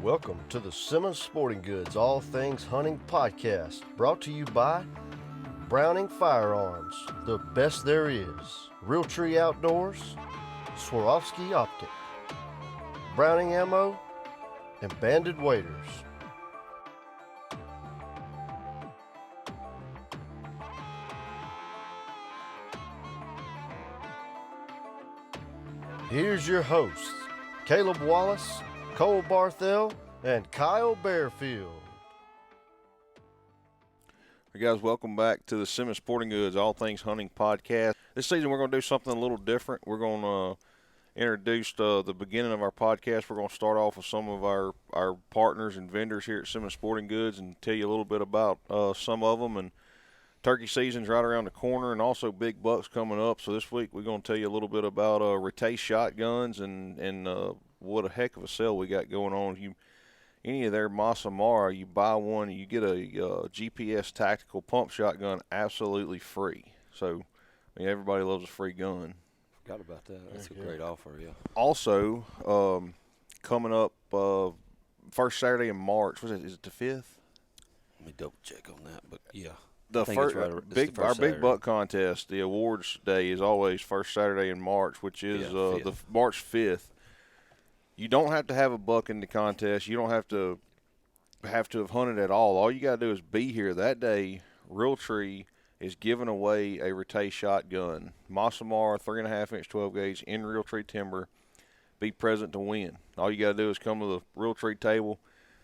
Welcome to the Simmons Sporting Goods All Things Hunting Podcast, brought to you by Browning Firearms, the best there is, Realtree Outdoors, Swarovski Optic, Browning Ammo, and Banded Waders. Here's your hosts, Caleb Wallace, Cole Barthel, and Kyle Bearfield. Hey guys, welcome back to the Simmons Sporting Goods All Things Hunting Podcast. This season we're going to do something a little different. We're going to introduce the beginning of our podcast. We're going to start off with some of our partners and vendors here at Simmons Sporting Goods and tell you a little bit about some of them. And turkey season's right around the corner, and also big bucks coming up. So this week we're going to tell you a little bit about Retay Shotguns and what a heck of a sale we got going on. If you any of their Masamara, you buy one, you get a GPS tactical pump shotgun absolutely free. So, I mean, everybody loves a free gun. Forgot about that. That's a great offer, yeah. Also, coming up first Saturday in March, is it the 5th? Let me double check on that, but yeah. Our big buck contest, the awards day is always first Saturday in March, which is the March 5th. You don't have to have a buck in the contest. You don't have to have hunted at all. All you got to do is be here that day. Realtree is giving away a Retay shotgun, Masamara 3.5-inch 12 gauge in Realtree timber. Be present to win. All you got to do is come to the Realtree table,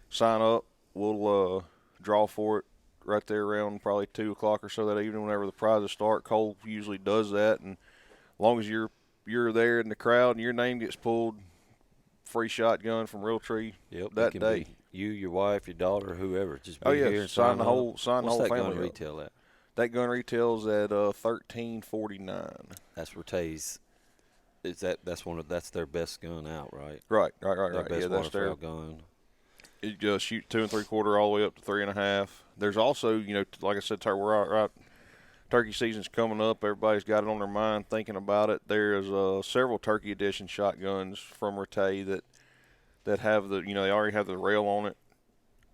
sign up. We'll draw for it right there around probably 2 o'clock or so that evening whenever the prizes start. Cole usually does that, and as long as you're there in the crowd and your name gets pulled, free shotgun from Realtree that day. You, your wife, your daughter, whoever. Just be here and sign the whole What's family. That gun retail at? That gun retails at $13.49. That's Retay's. That's their best gun out, right? Right. Their best that's their gun. It just shoot 2 3/4 all the way up to 3.5. There's also, like I said, we're turkey season's coming up. Everybody's got it on their mind, thinking about it. There's several turkey edition shotguns from Retay that have they already have the rail on it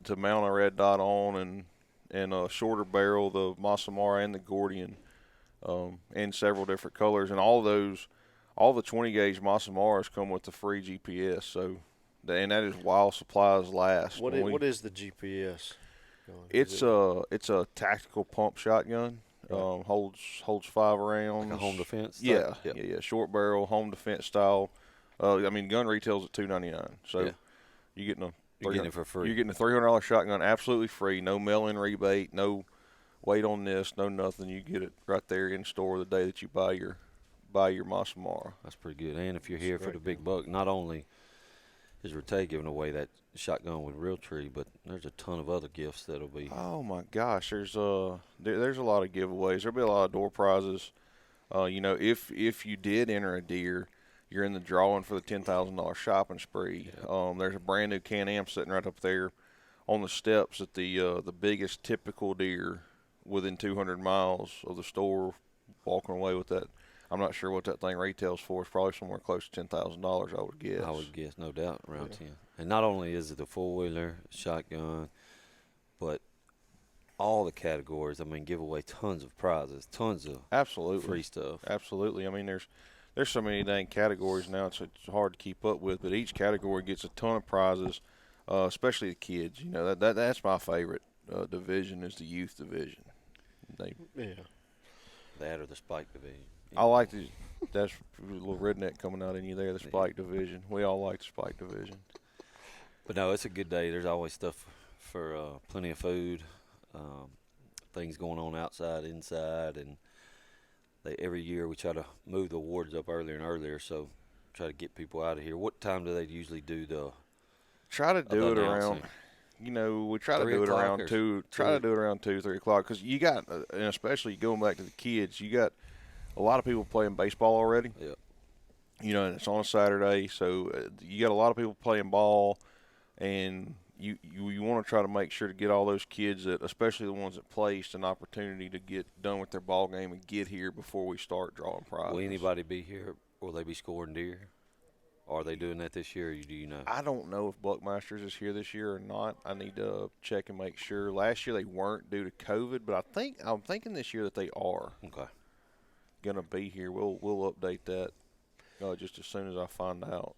to mount a red dot on, and a shorter barrel, the Masamara and the Gordian, in several different colors. And all the 20 gauge Masamaras come with the free GPS. So, and that is while supplies last. What is the GPS? It's a tactical pump shotgun. Right. Holds 5 rounds. Like a home defense? Yeah. Short barrel, home defense style. Gun retails at $299. So you're getting it for free. You're getting a $300 shotgun absolutely free. No mail-in rebate. No wait on this. No nothing. You get it right there in store the day that you buy your Masamara. That's pretty good. And if you're here for the big buck, not only is Retay giving away that shotgun with Realtree, but there's a ton of other gifts that'll be. Oh my gosh, there's a lot of giveaways. There'll be a lot of door prizes. If you did enter a deer, you're in the drawing for the $10,000 shopping spree. Yeah. There's a brand new Can-Am sitting right up there on the steps at the biggest typical deer within 200 miles of the store. Walking away with that. I'm not sure what that thing retails for. It's probably somewhere close to $10,000, I would guess. I would guess, no doubt, around 10. And not only is it the four-wheeler, shotgun, but all the categories. I mean, give away tons of prizes, tons of free stuff. Absolutely. I mean, there's so many dang categories now, it's hard to keep up with. But each category gets a ton of prizes, especially the kids. That's my favorite division is the youth division. That or the spike division. I like that's a little redneck coming out in you there, the spike division. We all like the spike division. But no, it's a good day. There's always stuff for plenty of food, things going on outside, inside, and every year we try to move the awards up earlier and earlier, so try to get people out of here. What time do they usually do the Try to do it around we try to do it around 2, try to do it around 2, 3 o'clock, because you got, and especially going back to the kids, you got a lot of people playing baseball already. Yep. And it's on a Saturday, so you got a lot of people playing ball, and you want to try to make sure to get all those kids, especially the ones that placed, an opportunity to get done with their ball game and get here before we start drawing prizes. Will anybody be here? Will they be scoring deer? Are they doing that this year, or do you know? I don't know if Buckmasters is here this year or not. I need to check and make sure. Last year they weren't due to COVID, but I'm thinking this year that they are. Okay. Gonna be here. We'll update that just as soon as I find out.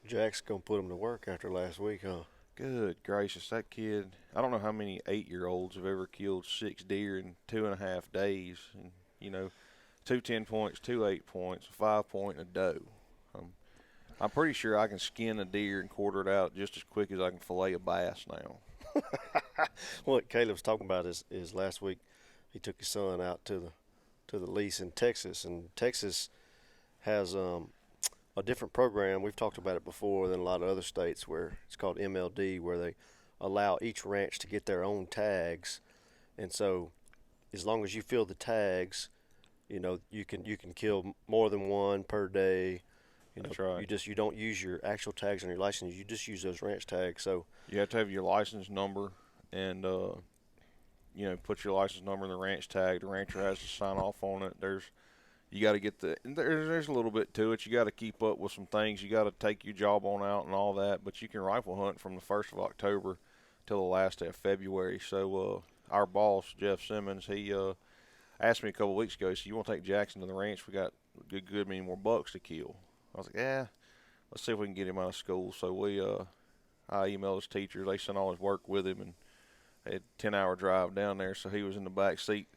Jack's gonna put him to work after last week, huh? Good gracious, that kid! I don't know how many 8-year-olds have ever killed 6 deer in 2.5 days, and 2 10 points, 2 8 points, a 5 point, and a doe. I'm pretty sure I can skin a deer and quarter it out just as quick as I can fillet a bass now. What Caleb's talking about is last week he took his son out to the lease in Texas, and Texas has a different program. We've talked about it before than a lot of other states, where it's called MLD, where they allow each ranch to get their own tags, and so as long as you fill the tags, you can kill more than one per day. That's right. You don't use your actual tags on your license. You just use those ranch tags. So you have to have your license number and put your license number in the ranch tag. The rancher has to sign off on it. You got to get there's a little bit to it. You got to keep up with some things. You got to take your job on out and all that. But you can rifle hunt from the 1st of October till the last day of February. So our boss, Jeff Simmons, he asked me a couple of weeks ago. He said, "You want to take Jackson to the ranch? We got a good many more bucks to kill." I was like, "Yeah, let's see if we can get him out of school." So I emailed his teacher. They sent all his work with him, and they had a 10-hour drive down there. So he was in the back seat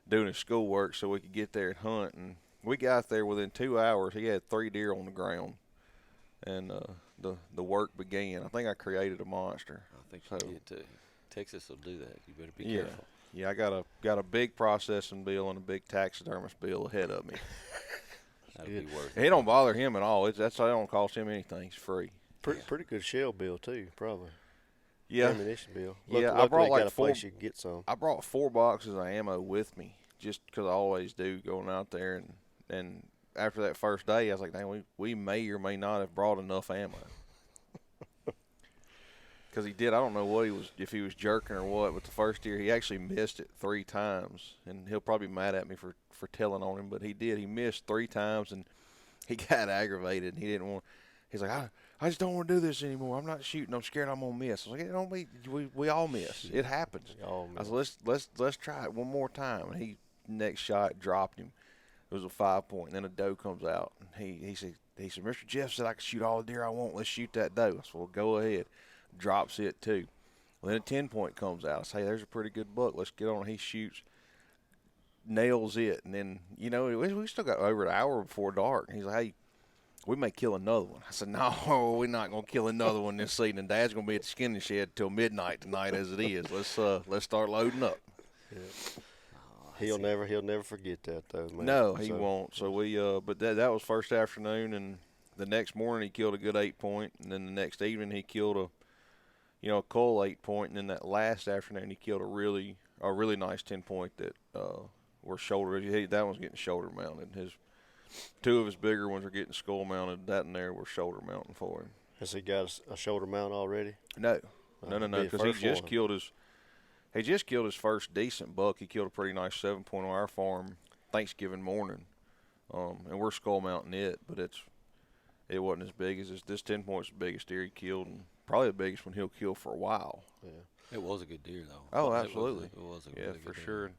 doing his schoolwork so we could get there and hunt. And we got there within 2 hours. He had 3 deer on the ground, and the work began. I think I created a monster. I think you did too. Texas will do that. You better be careful. Yeah, I got a big processing bill and a big taxidermist bill ahead of me. That'll be worth it. It don't bother him at all. That don't cost him anything. It's free. Pretty good shell bill too, probably. Yeah. Ammunition bill. I brought like got a place you can get some. I brought 4 boxes of ammo with me, just because I always do going out there. And after that first day, I was like, dang, we may or may not have brought enough ammo. Because he did. I don't know if he was jerking or what, but the first deer, he actually missed it 3 times. And he'll probably be mad at me for telling on him, but he did. He missed 3 times, and he got aggravated. And he's like, I just don't want to do this anymore. I'm not shooting. I'm scared I'm going to miss. I was like, it don't be, we all miss. It happens. I was like, let's try it one more time. And he, next shot, dropped him. It was a 5 point. And then a doe comes out. And he said, Mr. Jeff said I can shoot all the deer I want. Let's shoot that doe. I said, well, go ahead. Drops it too. Well, then a 10 point comes out. I say, there's a pretty good buck. Let's get on it. He shoots, nails it. And then, we still got over an hour before dark. And he's like, hey, we may kill another one. I said, no, we're not going to kill another one this evening. Dad's going to be at the skinning shed till midnight tonight as it is. Let's start loading up. Yeah. He'll never forget that though, man. No, he won't. So but that was first afternoon, and the next morning he killed a good 8 point, and then the next evening he killed a cull 8 point, and then that last afternoon he killed a really nice 10 point that were shoulder. That one's getting shoulder mounted. 2 of his bigger ones are getting skull mounted. That and there were shoulder mounting for him. Has he got a shoulder mount already? No, because he just killed his first decent buck. He killed a pretty nice 7 point on our farm Thanksgiving morning, and we're skull mounting it, but it wasn't as big as this 10 point's the biggest deer he killed, and probably the biggest one he'll kill for a while. Yeah, it was a good deer though. Oh, absolutely, it was a really good for deer. sure.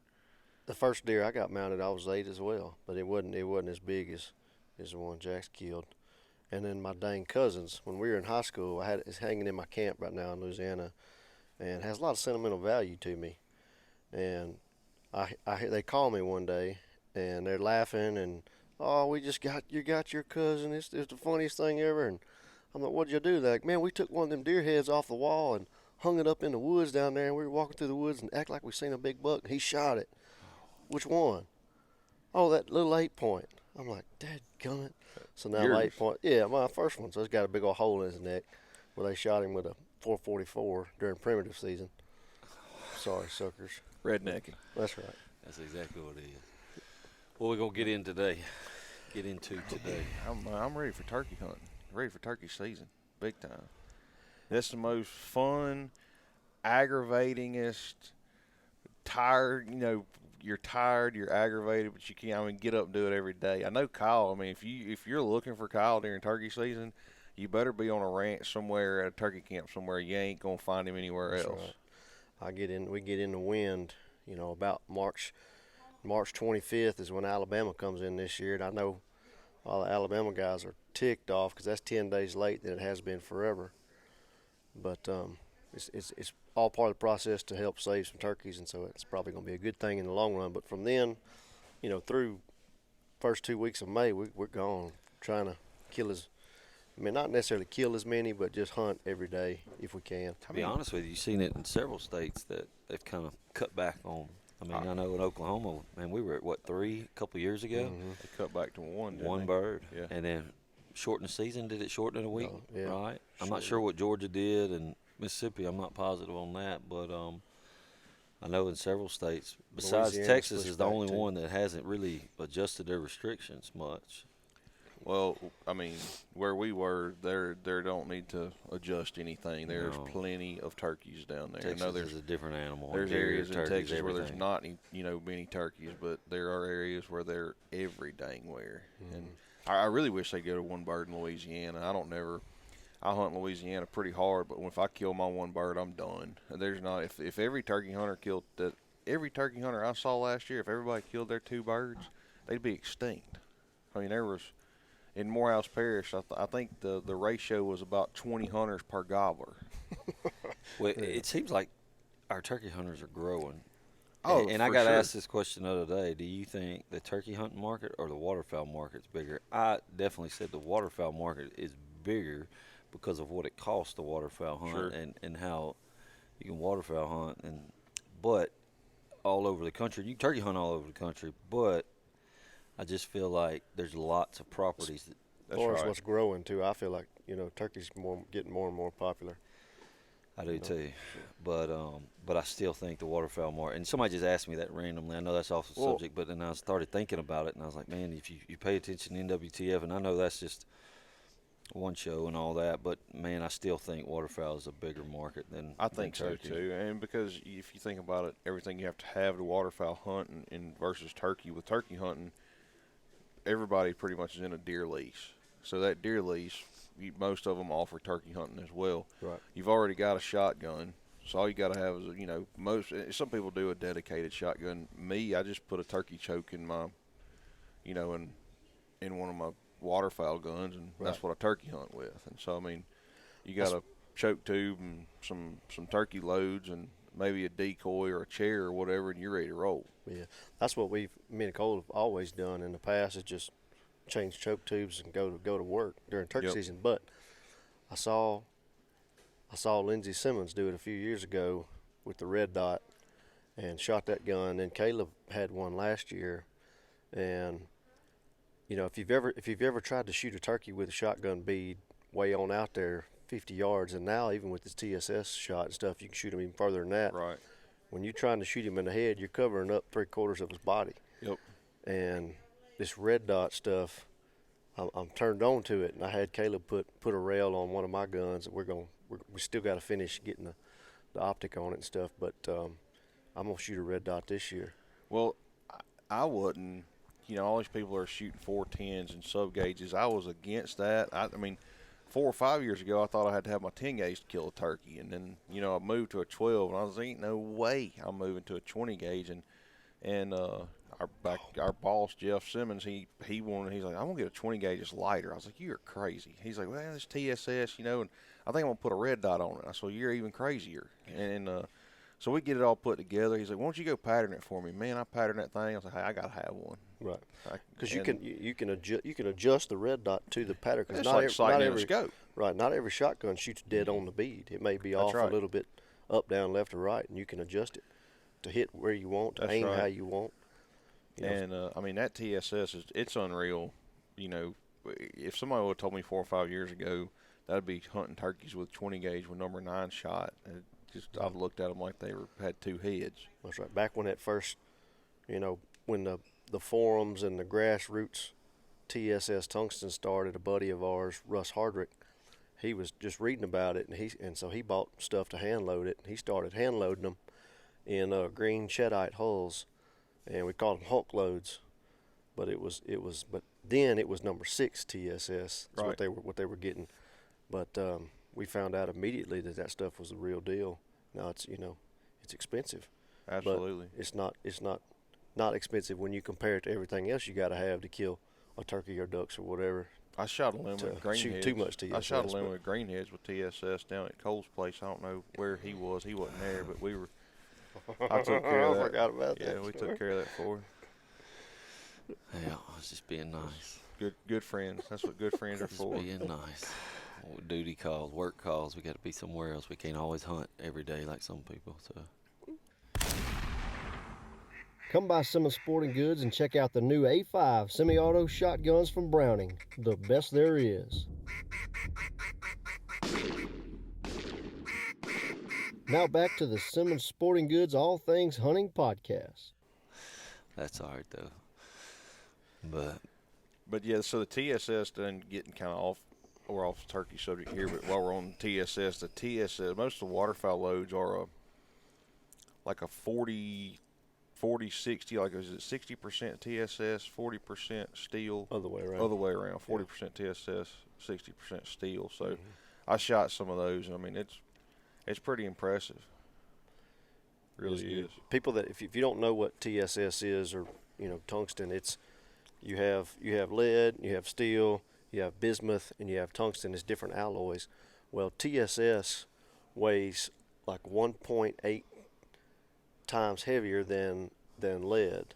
The first deer I got mounted, I was 8 as well, but it wasn't as big as the one Jack's killed. And then my dang cousins, when we were in high school, it's hanging in my camp right now in Louisiana, and has a lot of sentimental value to me. And they call me one day, and they're laughing, and we just got your cousin. It's the funniest thing ever. And I'm like, what'd you do? They're like, man, we took one of them deer heads off the wall and hung it up in the woods down there, and we were walking through the woods and act like we seen a big buck. And he shot it. Which one? Oh, that little 8 point. I'm like, dadgummit. So now my 8 point, yeah, my first one. So it's got a big old hole in his neck where they shot him with a .444 during primitive season. Sorry, suckers. Rednecking. That's right. That's exactly what it is. What we gonna get into today? I'm ready for turkey hunting. Ready for turkey season, big time. That's the most fun, aggravatingest, tired. You're tired, you're aggravated, but you can't. Get up and do it every day. I know Kyle. If you're looking for Kyle during turkey season, you better be on a ranch somewhere at a turkey camp somewhere. You ain't gonna find him anywhere else. Right. We get in the wind, about March 25th is when Alabama comes in this year, and I know all the Alabama guys are ticked off because that's 10 days late than it has been forever. But it's all part of the process to help save some turkeys, and so it's probably going to be a good thing in the long run. But from then, through first 2 weeks of May, we're gone trying to not necessarily kill as many, but just hunt every day if we can. To be honest with you, you've seen it in several states that they've kind of cut back on. I know in Oklahoma, man, we were at 3 a couple of years ago. Mm-hmm. They cut back to one. One bird, yeah. And then shorten the season. Did it shorten in a week? Yeah. Right. I'm not sure what Georgia did and Mississippi. I'm not positive on that, but I know in several states, besides Louisiana, Texas, is the only one that hasn't really adjusted their restrictions much. Well, where we were, there don't need to adjust anything. There's plenty of turkeys down there. Texas I know there's a different animal. There's areas in Texas where there's everything. not many turkeys, but there are areas where they're every dang where. Mm-hmm. And I really wish they'd go to one bird in Louisiana. I hunt Louisiana pretty hard, but if I kill my one bird, I'm done. There's not if every turkey hunter I saw last year, if everybody killed their 2 birds, they'd be extinct. There was. In Morehouse Parish, I think the ratio was about 20 hunters per gobbler. Well, it seems like our turkey hunters are growing. Oh, and I got asked this question the other day. Do you think the turkey hunting market or the waterfowl market's bigger? I definitely said the waterfowl market is bigger because of what it costs to waterfowl hunt. Sure. and how you can waterfowl hunt. But all over the country, you turkey hunt all over the country, but I just feel like there's lots of properties. As far as what's growing, too, I feel like, turkey's getting more and more popular. I do, too. But I still think the waterfowl market, and somebody just asked me that randomly. I know that's off the subject, but then I started thinking about it, and I was like, man, if you pay attention to NWTF, and I know that's just one show and all that, but, man, I still think waterfowl is a bigger market than I think so, too. And because if you think about it, everything you have to have to waterfowl hunt and versus turkey, with turkey hunting, everybody pretty much is in a deer lease. So that deer lease, most of them offer turkey hunting as well. Right. You've already got a shotgun, so all you got to have is, some people do a dedicated shotgun. Me, I just put a turkey choke in my, in one of my waterfowl guns, and that's what I turkey hunt with. And so, you got a choke tube and some turkey loads and maybe a decoy or a chair or whatever, and you're ready to roll. Yeah, that's what me and Nicole have always done in the past, is just change choke tubes and go to work during turkey season. But I saw Lindsey Simmons do it a few years ago with the red dot and shot that gun. And Caleb had one last year. And if you've ever tried to shoot a turkey with a shotgun bead way on out there 50 yards, and now even with this TSS shot and stuff, you can shoot him even further than that. Right. When you're trying to shoot him in the head, you're covering up 3/4 of his body. Yep. And this red dot stuff, I'm turned on to it, and I had Caleb put a rail on one of my guns. We still got to finish getting the optic on it and stuff, but I'm gonna shoot a red dot this year. Well, I wouldn't. All these people are shooting 410s and sub gauges. I was against that. 4 or 5 years ago, I thought I had to have my 10 gauge to kill a turkey, and then I moved to a 12, and I was ain't no way I'm moving to a 20 gauge. And our boss Jeff Simmons, he's like, I'm gonna get a 20 gauge that's lighter. I was like, you're crazy. He's like, well, it's TSS, and I think I'm gonna put a red dot on it. I said, well, you're even crazier. And so we get it all put together. He's like, why don't you go pattern it for me? Man, I patterned that thing. I was like, hey, I gotta have one. Right. Because you can adjust the red dot to the pattern. Cause it's not every scope. Right. Not every shotgun shoots dead on the bead. It may be off a little bit, up, down, left, or right, and you can adjust it to hit where you want, to aim how you want. And that TSS it's unreal. If somebody would have told me 4 or 5 years ago that'd be hunting turkeys with 20 gauge with number 9 shot, I've looked at them like they had 2 heads. That's right. Back when that first, when the forums and the grassroots TSS tungsten started, a buddy of ours, Russ Hardrick, he was just reading about it, and so he bought stuff to hand load it. He started hand loading them in green shedite hulls, and we called them Hulk loads. But but then it was number 6 TSS. That's what they were getting But we found out immediately that stuff was the real deal. Now it's it's expensive. Absolutely. But it's not expensive when you compare it to everything else you got to have to kill a turkey or ducks or whatever. I shot a limb with greenheads. Shoot too much TSS. I shot a limb with greenheads with TSS down at Cole's place. I don't know where he was. He wasn't there, but we were. I took care of that. I forgot about that. Yeah, we took care of that for him. Yeah, I was just being nice. Good friends. That's what good friends are for. Just being nice. Duty calls, work calls. We got to be somewhere else. We can't always hunt every day like some people. So. Come by Simmons Sporting Goods and check out the new A5 semi-auto shotguns from Browning, the best there is. Now back to the Simmons Sporting Goods All Things Hunting podcast. That's all right, though. But yeah, so the TSS done getting kind of off. We're off the turkey subject here, but while we're on TSS, most of the waterfowl loads are like a 40, 60, like is it 60% TSS, 40% steel? Other way around. 40% TSS, 60% steel. So I shot some of those. I mean, it's pretty impressive. Really is. People that if you don't know what TSS is, or tungsten, it's you have lead, you have steel, you have bismuth, and you have tungsten. It's different alloys. Well, TSS weighs like 1.8 times heavier than lead.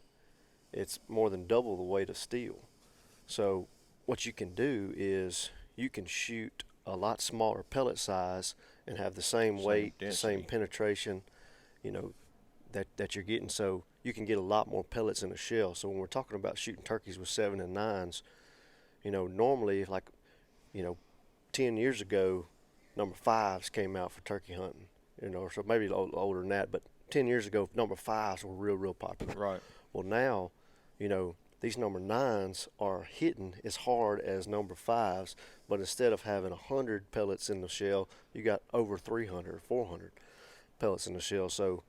It's more than double the weight of steel. So what you can do is you can shoot a lot smaller pellet size and have the same weight, the same penetration, that you're getting. So you can get a lot more pellets in a shell. So when we're talking about shooting turkeys with 7 and 9s, normally 10 years ago, number 5s came out for turkey hunting, so maybe a little older than that, but 10 years ago, number 5s were real popular. Right. Well, now, these number 9s are hitting as hard as number 5s, but instead of having 100 pellets in the shell, you got over 300 or 400 pellets in the shell. So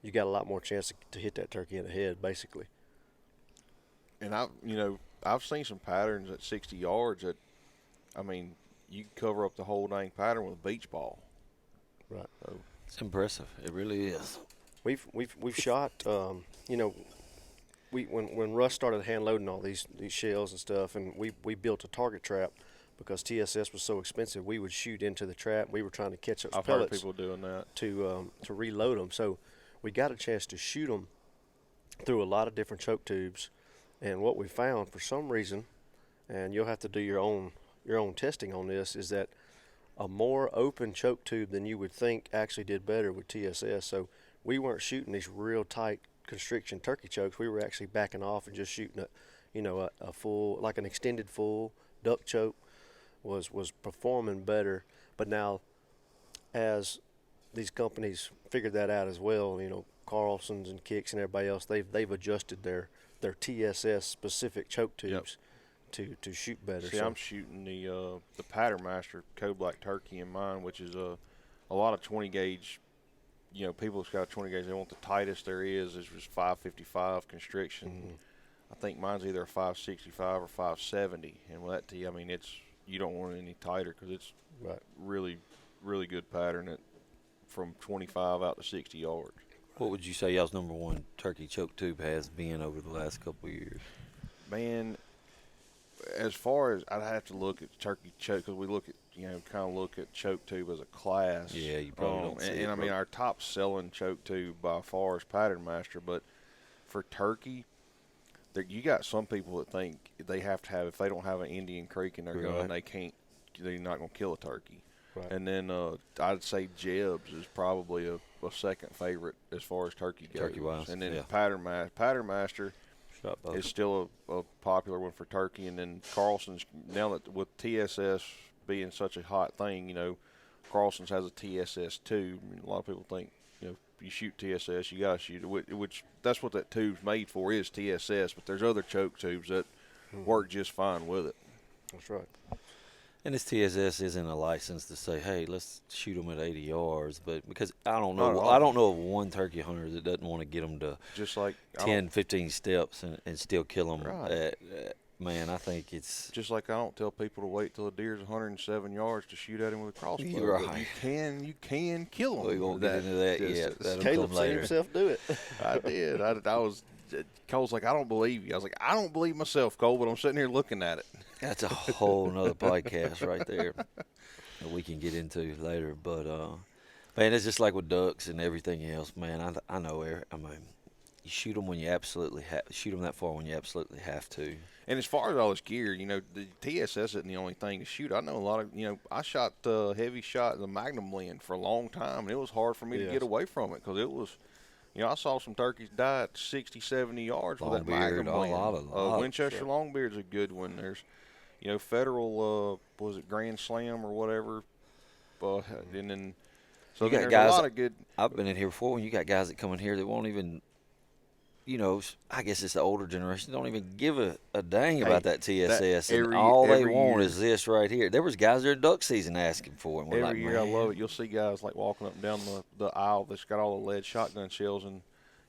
you got a lot more chance to hit that turkey in the head, basically. And I've seen some patterns at 60 yards that, I mean, you can cover up the whole dang pattern with a beach ball. Right. So it's impressive. It really is. We've shot, when Russ started hand loading all these shells and stuff, and we built a target trap because TSS was so expensive. We would shoot into the trap. We were trying to catch those pellets. I've heard people doing that to reload them. So we got a chance to shoot them through a lot of different choke tubes. And what we found, for some reason, and you'll have to do your own testing on this, is that a more open choke tube than you would think actually did better with TSS. So we weren't shooting these real tight constriction turkey chokes. We were actually backing off and just shooting a full, like an extended full duck choke was performing better. But now, as these companies figured that out as well, Carlson's and Kicks and everybody else, they've adjusted their TSS specific choke tubes to shoot better. See, I'm shooting the Pattern Master Code Black Turkey in mine, which is a lot of 20 gauge. People that's got 20 gauge, they want the tightest there is just 555 constriction. Mm-hmm. I think mine's either a 565 or 570, and with that I mean, you don't want it any tighter because it's really, really good pattern from 25 out to 60 yards. What would you say y'all's number one turkey choke tube has been over the last couple of years? Man, as far as I'd have to look at turkey choke, because we look at look at choke tube as a class. Yeah, you probably don't see it. And I mean, our top selling choke tube by far is Pattern Master, but for turkey, you got some people that think they have to have, if they don't have an Indian Creek in their gun, they're not going to kill a turkey. Right. And then I'd say Jeb's is probably a second favorite as far as turkey goes. Turkey-wise, and then yeah. Pattern Master is still a popular one for turkey. And then Carlson's, now that with TSS being such a hot thing, Carlson's has a TSS tube. I mean, a lot of people think, you shoot TSS, you got to shoot it, which that's what that tube's made for, is TSS. But there's other choke tubes that work just fine with it. That's right. And this TSS isn't a license to say, hey, let's shoot them at 80 yards. But because I don't know of one turkey hunter that doesn't want to get them to just like 10, 15 steps and still kill them right. man, I think it's just like I don't tell people to wait till a deer's 107 yards to shoot at him with a crossbow. You're right. But you can kill him. We won't get into that yet. That'll Caleb come seen later. himself do it. I did. Cole's like, I don't believe you. I was like, I don't believe myself, Cole, but I'm sitting here looking at it. That's a whole nother podcast right there that we can get into later. But, man, it's just like with ducks and everything else, man. I know. I mean, you shoot them when you absolutely shoot them that far when you absolutely have to. And as far as all this gear, the TSS isn't the only thing to shoot. I know a lot of, I shot heavy shot the Magnum Lens for a long time, and it was hard for me to get away from it because it was, I saw some turkeys die at 60, 70 yards with that Magnum Lens. A lot. Winchester Longbeard's a good one. There's, Federal, was it Grand Slam or whatever? And then, so you got there's guys, a lot of good. I've been in here before, and you got guys that come in here that won't even, I guess it's the older generation, don't even give a dang about that TSS. And all they want is this right here. There was guys there duck season asking for it. Every year, I love it. You'll see guys like walking up and down the aisle that's got all the lead shotgun shells and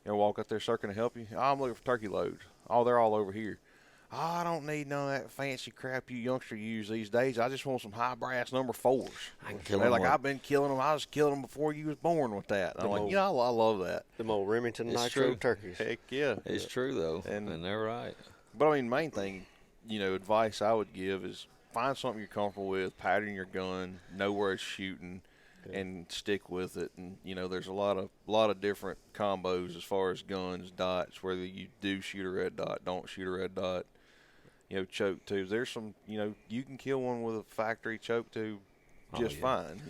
walk up there, sir, can I help you? I'm looking for turkey loads. Oh, they're all over here. Oh, I don't need none of that fancy crap you youngsters use these days. I just want some high brass number 4s. They're like, I've been killing them. I was killing them before you was born with that. And I'm like, I love that. Them old Remington Nitro turkeys. Heck yeah. It's true, though, and they're right. But, I mean, main thing, advice I would give is find something you're comfortable with, pattern your gun, know where it's shooting, and stick with it. And, there's a lot of different combos as far as guns, dots, whether you do shoot a red dot, don't shoot a red dot. Choke tubes. There's some, you can kill one with a factory choke tube just fine,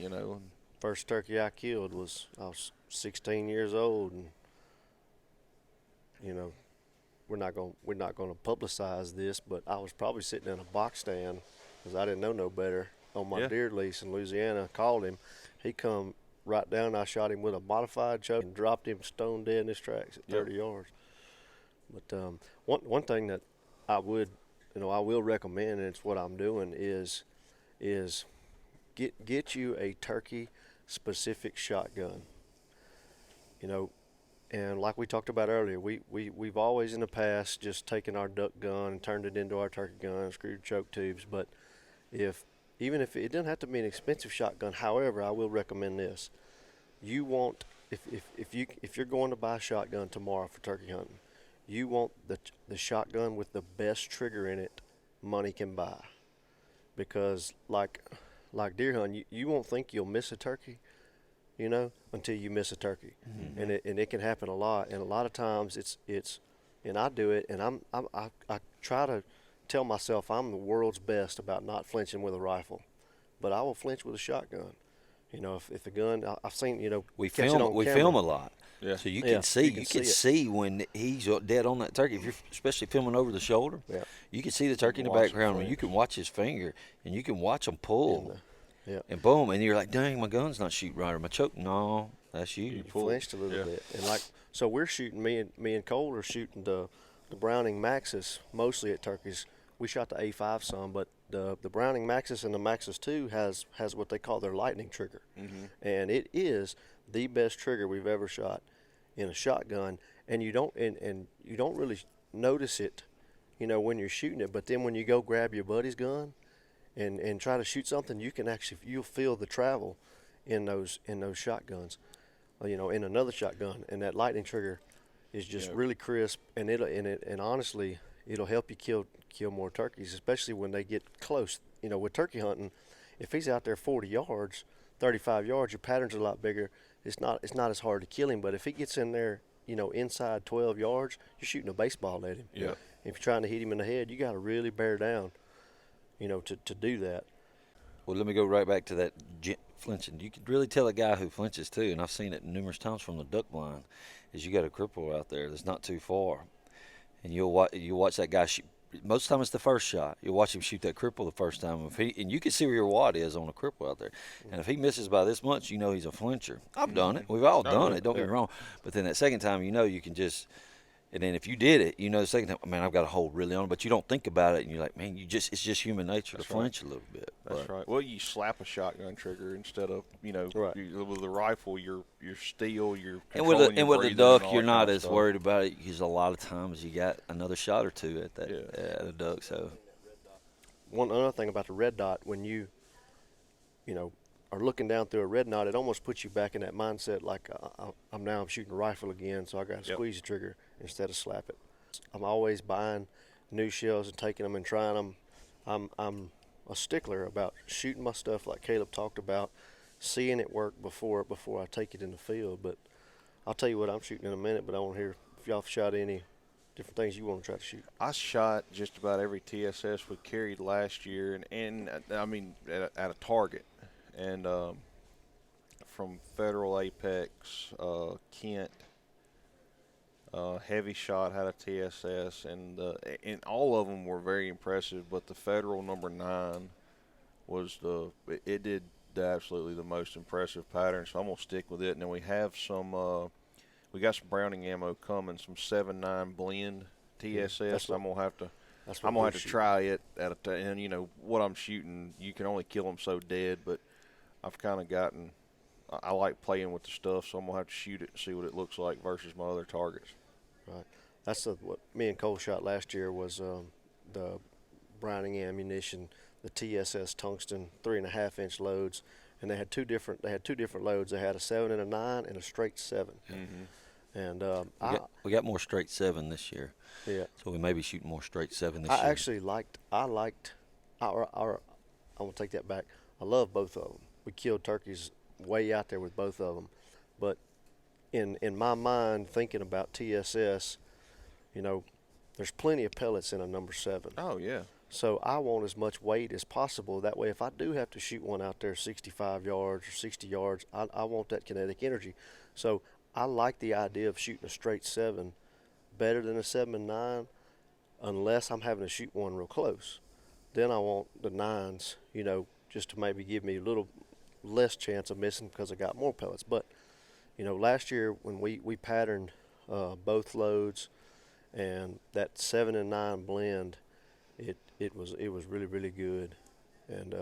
First turkey I killed I was 16 years old, and we're not going to publicize this, but I was probably sitting in a box stand because I didn't know no better on my deer lease in Louisiana. I called him. He come right down. I shot him with a modified choke and dropped him stone dead in his tracks at 30 yards. But one thing that I will recommend, and it's what I'm doing, is get you a turkey-specific shotgun. And like we talked about earlier, we've always in the past just taken our duck gun and turned it into our turkey gun, screwed choke tubes. But even if it doesn't have to be an expensive shotgun, however, I will recommend this. You want, if you're going to buy a shotgun tomorrow for turkey hunting, you want the shotgun with the best trigger in it money can buy. Because like deer hunting, you won't think you'll miss a turkey, until you miss a turkey. Mm-hmm. And it can happen a lot. And a lot of times it's and I do it, and I try to tell myself I'm the world's best about not flinching with a rifle. But I will flinch with a shotgun. If the gun, I've seen, we film a lot. Yeah. So you can see when he's dead on that turkey. If you're especially filming over the shoulder, you can see the turkey in the background, and you can watch his finger, and you can watch him pull, and boom, and you're like, dang, my gun's not shooting right, or my choke. No, that's you. You flinched a little bit, and so we're shooting. Me and Cole are shooting the Browning Maxus mostly at turkeys. We shot the A5 some, but the Browning Maxus and the Maxus 2 has what they call their lightning trigger, and it is the best trigger we've ever shot in a shotgun. And you don't really notice it, when you're shooting it. But then when you go grab your buddy's gun and try to shoot something, you'll feel the travel in those shotguns, in another shotgun. And that lightning trigger is just really crisp, and honestly, it'll help you kill more turkeys, especially when they get close. With turkey hunting, if he's out there 40 yards, 35 yards, your pattern's a lot bigger. It's not as hard to kill him. But if he gets in there, inside 12 yards, you're shooting a baseball at him. Yeah. If you're trying to hit him in the head, you got to really bear down, to do that. Well, let me go right back to that flinching. You can really tell a guy who flinches too, and I've seen it numerous times from the duck blind, is you got a cripple out there that's not too far, and you'll watch that guy shoot. Most of the time it's the first shot. You'll watch him shoot that cripple the first time. And you can see where your wad is on a cripple out there. And if he misses by this much, he's a flincher. I've done it. We've all done it. Don't get me wrong. But then that second time, you can just, And then if you did it, the second time, man, I've got to hold really on. But you don't think about it, and you're like, man, it's just human nature to flinch a little bit. That's right. Well, you slap a shotgun trigger instead of, right. with the rifle, you're still, you're and with the duck, you're not as worried about it because a lot of times you got another shot or two at at a duck. So one other thing about the red dot, when you are looking down through a red dot, it almost puts you back in that mindset like I'm shooting a rifle again, so I got to squeeze the trigger instead of slap it. I'm always buying new shells and taking them and trying them. I'm a stickler about shooting my stuff like Caleb talked about, seeing it work before I take it in the field. But I'll tell you what I'm shooting in a minute, but I want to hear if y'all shot any different things you want to try to shoot. I shot just about every TSS we carried last year, and I mean at a target. And from Federal Apex, Kent, Heavy Shot had a TSS, and all of them were very impressive. But the Federal number 9 was it did absolutely the most impressive pattern. So I'm gonna stick with it. And then we have we got some Browning ammo coming, some 7.9 blend TSS. I'm gonna have to try it and what I'm shooting. You can only kill them so dead, but I've kind of I like playing with the stuff, so I'm going to have to shoot it and see what it looks like versus my other targets. Right. That's what me and Cole shot last year was the Browning ammunition, the TSS tungsten 3.5-inch loads, and they had two different loads. They had a 7 and a 9 and a straight 7. Mm-hmm. And we got more straight 7 this year. Yeah. So we may be shooting more straight 7 this year. I want to take that back. I love both of them. We killed turkeys way out there with both of them. But in my mind, thinking about TSS, there's plenty of pellets in a number 7. Oh, yeah. So I want as much weight as possible. That way, if I do have to shoot one out there 65 yards or 60 yards, I want that kinetic energy. So I like the idea of shooting a straight 7 better than a 7 and 9, unless I'm having to shoot one real close. Then I want the 9s, just to maybe give me a little less chance of missing because I got more pellets. But last year when we patterned both loads, and that 7 and 9 blend, it was really, really good. And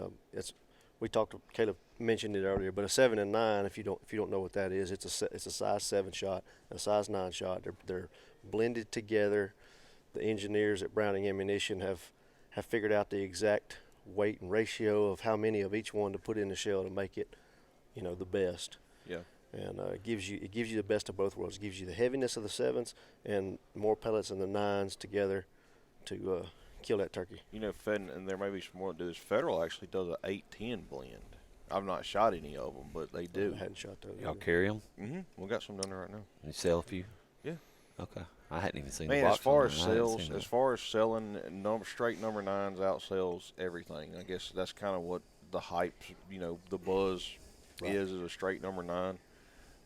Caleb mentioned it earlier, but a 7 and 9, if you don't know what that is, it's a size 7 shot and a size 9 shot. They're blended together. The engineers at Browning Ammunition have figured out the exact weight and ratio of how many of each one to put in the shell to make it, the best. Yeah. And it gives you the best of both worlds. It gives you the heaviness of the 7s and more pellets than the 9s together to kill that turkey. And there may be some more to do this. Federal actually does an 8-10 blend. I've not shot any of them, but they do. I hadn't shot those. Y'all carry them? Mm-hmm. We got some down there right now. You sell a few? Yeah. Okay. I hadn't even seen the box. As far as selling, straight number 9s outsells everything. I guess that's kind of what the hype, the buzz is a straight number 9.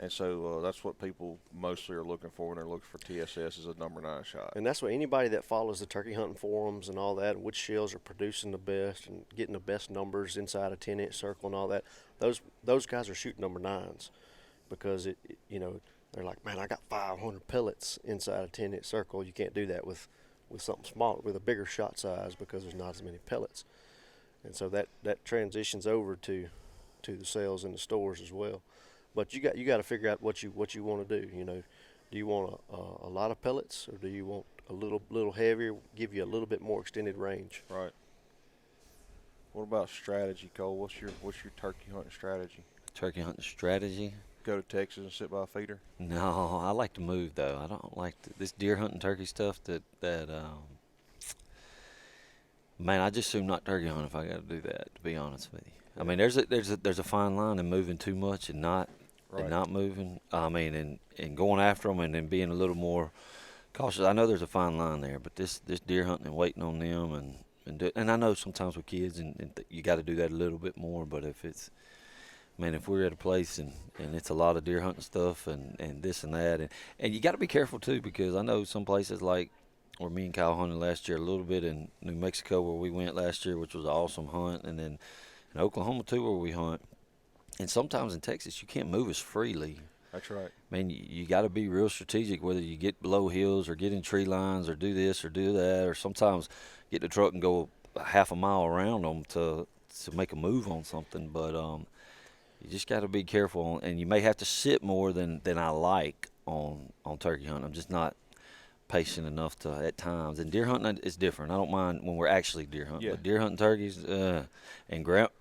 And so that's what people mostly are looking for when they're looking for TSS is a number 9 shot. And that's what anybody that follows the turkey hunting forums and all that, and which shells are producing the best and getting the best numbers inside a 10-inch circle and all that, those guys are shooting number 9s because they're like, man, I got 500 pellets inside a 10-inch circle. You can't do that with something smaller, with a bigger shot size because there's not as many pellets. And so that transitions over to the sales in the stores as well. But you got to figure out what you want to do. Do you want a lot of pellets, or do you want a little heavier, give you a little bit more extended range? Right. What about strategy, Cole? What's your turkey hunting strategy? Turkey hunting strategy? Go to Texas and sit by a feeder? No, I like to move though. I don't like this deer hunting turkey stuff. Man, I just assume not turkey hunt if I got to do that. To be honest with you, yeah. I mean, there's a fine line in moving too much and not. Right. And not moving, and going after them and then being a little more cautious. I know there's a fine line there, but this deer hunting and waiting on them and I know sometimes with kids and you got to do that a little bit more. But if we're at a place and it's a lot of deer hunting stuff and this and that and you got to be careful too, because I know some places like where me and Kyle hunted last year, a little bit in New Mexico where we went last year, which was an awesome hunt, and then in Oklahoma too where we hunt. And sometimes in Texas, you can't move as freely That's right. I mean, you got to be real strategic, whether you get below hills or get in tree lines or do this or do that, or sometimes get the truck and go a half a mile around them to make a move on something. But you just got to be careful, and you may have to sit more than I like on turkey hunting. I'm just not patient enough to at times. And deer hunting is different. I don't mind when we're actually deer hunting, but deer hunting turkeys and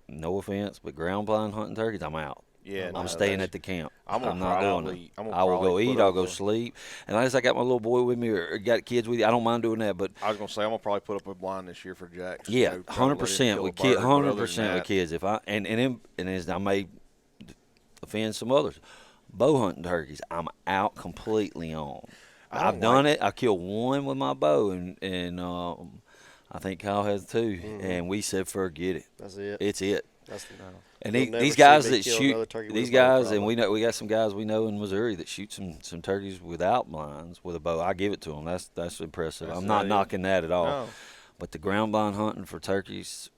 no offense, but ground blind hunting turkeys, I'm out. Yeah, I'm staying at the camp. I'm not doing it. I will go eat. I'll go sleep. And unless I got my little boy with me or got kids with you, I don't mind doing that. But I was gonna say I'm gonna probably put up a blind this year for Jack. Yeah, 100% with kids. 100% with kids. If I as I may offend some others, bow hunting turkeys, I'm out completely on. I've done it. I killed one with my bow, and I think Kyle has too. Mm-hmm. And we said, forget it. That's it. It's it. That's the And these guys that shoot, these guys, and we got some guys we know in Missouri that shoot some turkeys without blinds with a bow. I give it to them. That's impressive. I'm not knocking that at all. No. But the ground blind hunting for turkeys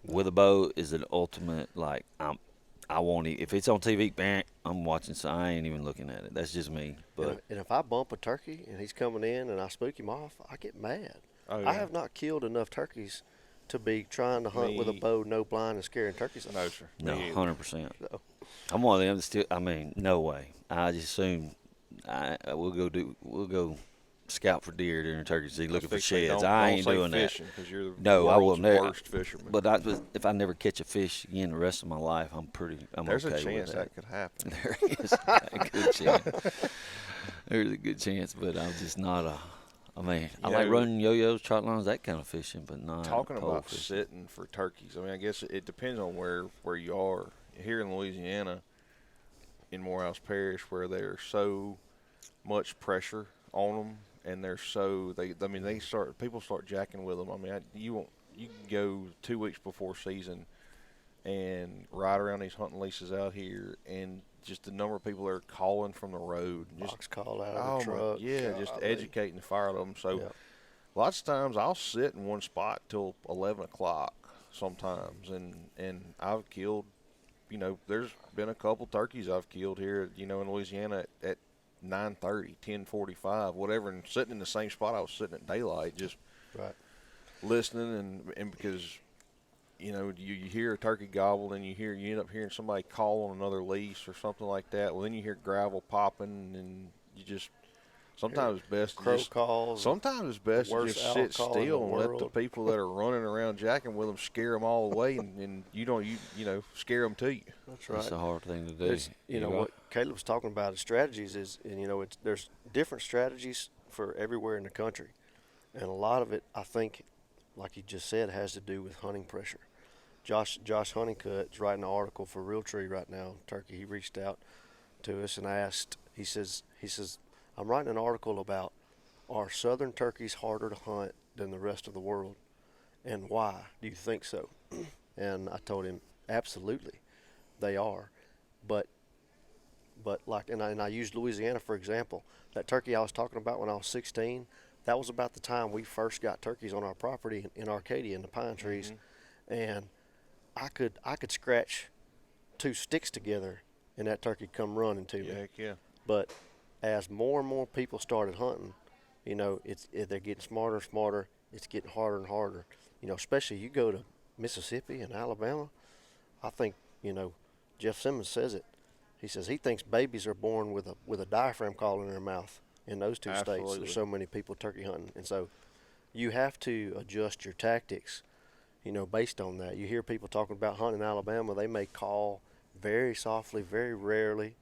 with a bow is an ultimate. Like I want it. If it's on TV, bang, I'm watching. So I ain't even looking at it. That's just me. But and if I bump a turkey and he's coming in and I spook him off, I get mad. Oh, yeah. I have not killed enough turkeys to be trying to hunt with a bow, no blind, and scaring turkeys. No, sir. No, 100%. No. I'm one of them that still. I mean, no way. I just assume we'll go scout for deer during turkey season, looking for sheds. I ain't doing that. No, I will never. Worst fisherman. But if I never catch a fish again the rest of my life, There's okay a chance with that could happen. There is a good chance. There's a good chance, but I'm just not a. I mean, I like running yo-yos, trot lines, that kind of fishing, but not talking about fishing. Sitting for turkeys. I mean, I guess it depends on where you are. Here in Louisiana, in Morehouse Parish, where there's so much pressure on them, and people start jacking with them. I mean, you can go 2 weeks before season and ride around these hunting leases out here, and just the number of people that are calling from the road. Box call out of the truck. Just educating the fire of them. So lots of times I'll sit in one spot till 11 o'clock sometimes, and I've killed, there's been a couple turkeys I've killed here, in Louisiana at 9:30, 10:45, whatever, and sitting in the same spot I was sitting at daylight, just listening, and because you hear a turkey gobble, and you end up hearing somebody call on another lease or something like that. Well, then you hear gravel popping, and you just sometimes it's best crow calls. Sometimes it's best to just sit still and let the people that are running around jacking with them scare them all away, and you scare them to you. That's right. That's a hard thing to do. What Caleb's talking about is strategies there's different strategies for everywhere in the country, and a lot of it, I think, like you just said, has to do with hunting pressure. Josh Honeycutt's writing an article for Realtree right now, Turkey. He reached out to us and asked, he says, I'm writing an article about, are southern turkeys harder to hunt than the rest of the world, and why do you think so? And I told him, absolutely, they are. But I used Louisiana for example. That turkey I was talking about when I was 16, that was about the time we first got turkeys on our property in Arcadia in the pine trees, and I could scratch 2 sticks together and that turkey come running to me. Heck yeah. But as more and more people started hunting, they're getting smarter and smarter. It's getting harder and harder. Especially you go to Mississippi and Alabama. I think Jeff Simmons says it. He says he thinks babies are born with a diaphragm call in their mouth in those 2 states. There's so many people turkey hunting, and so you have to adjust your tactics, based on that. You hear people talking about hunting in Alabama. They may call very softly, very rarely,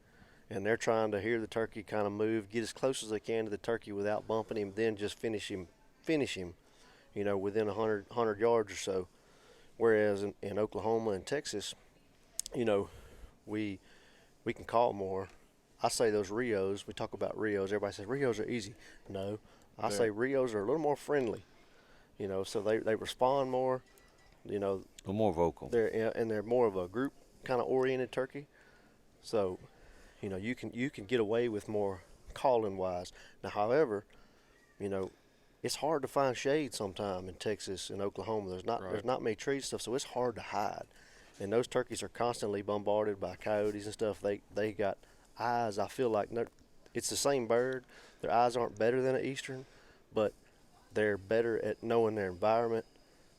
and they're trying to hear the turkey kind of move, get as close as they can to the turkey without bumping him, then just finish him, within 100 yards or so. Whereas in Oklahoma and Texas, we can call more. I say those Rios, we talk about Rios. Everybody says Rios are easy. No, I say Rios are a little more friendly, so they respond more, They're more vocal. They're more of a group kind of oriented turkey. So, you can get away with more calling wise. Now, however, it's hard to find shade sometime in Texas and Oklahoma. There's not many trees and stuff, so it's hard to hide. And those turkeys are constantly bombarded by coyotes and stuff. They got eyes, I feel like it's the same bird. Their eyes aren't better than an eastern, but they're better at knowing their environment.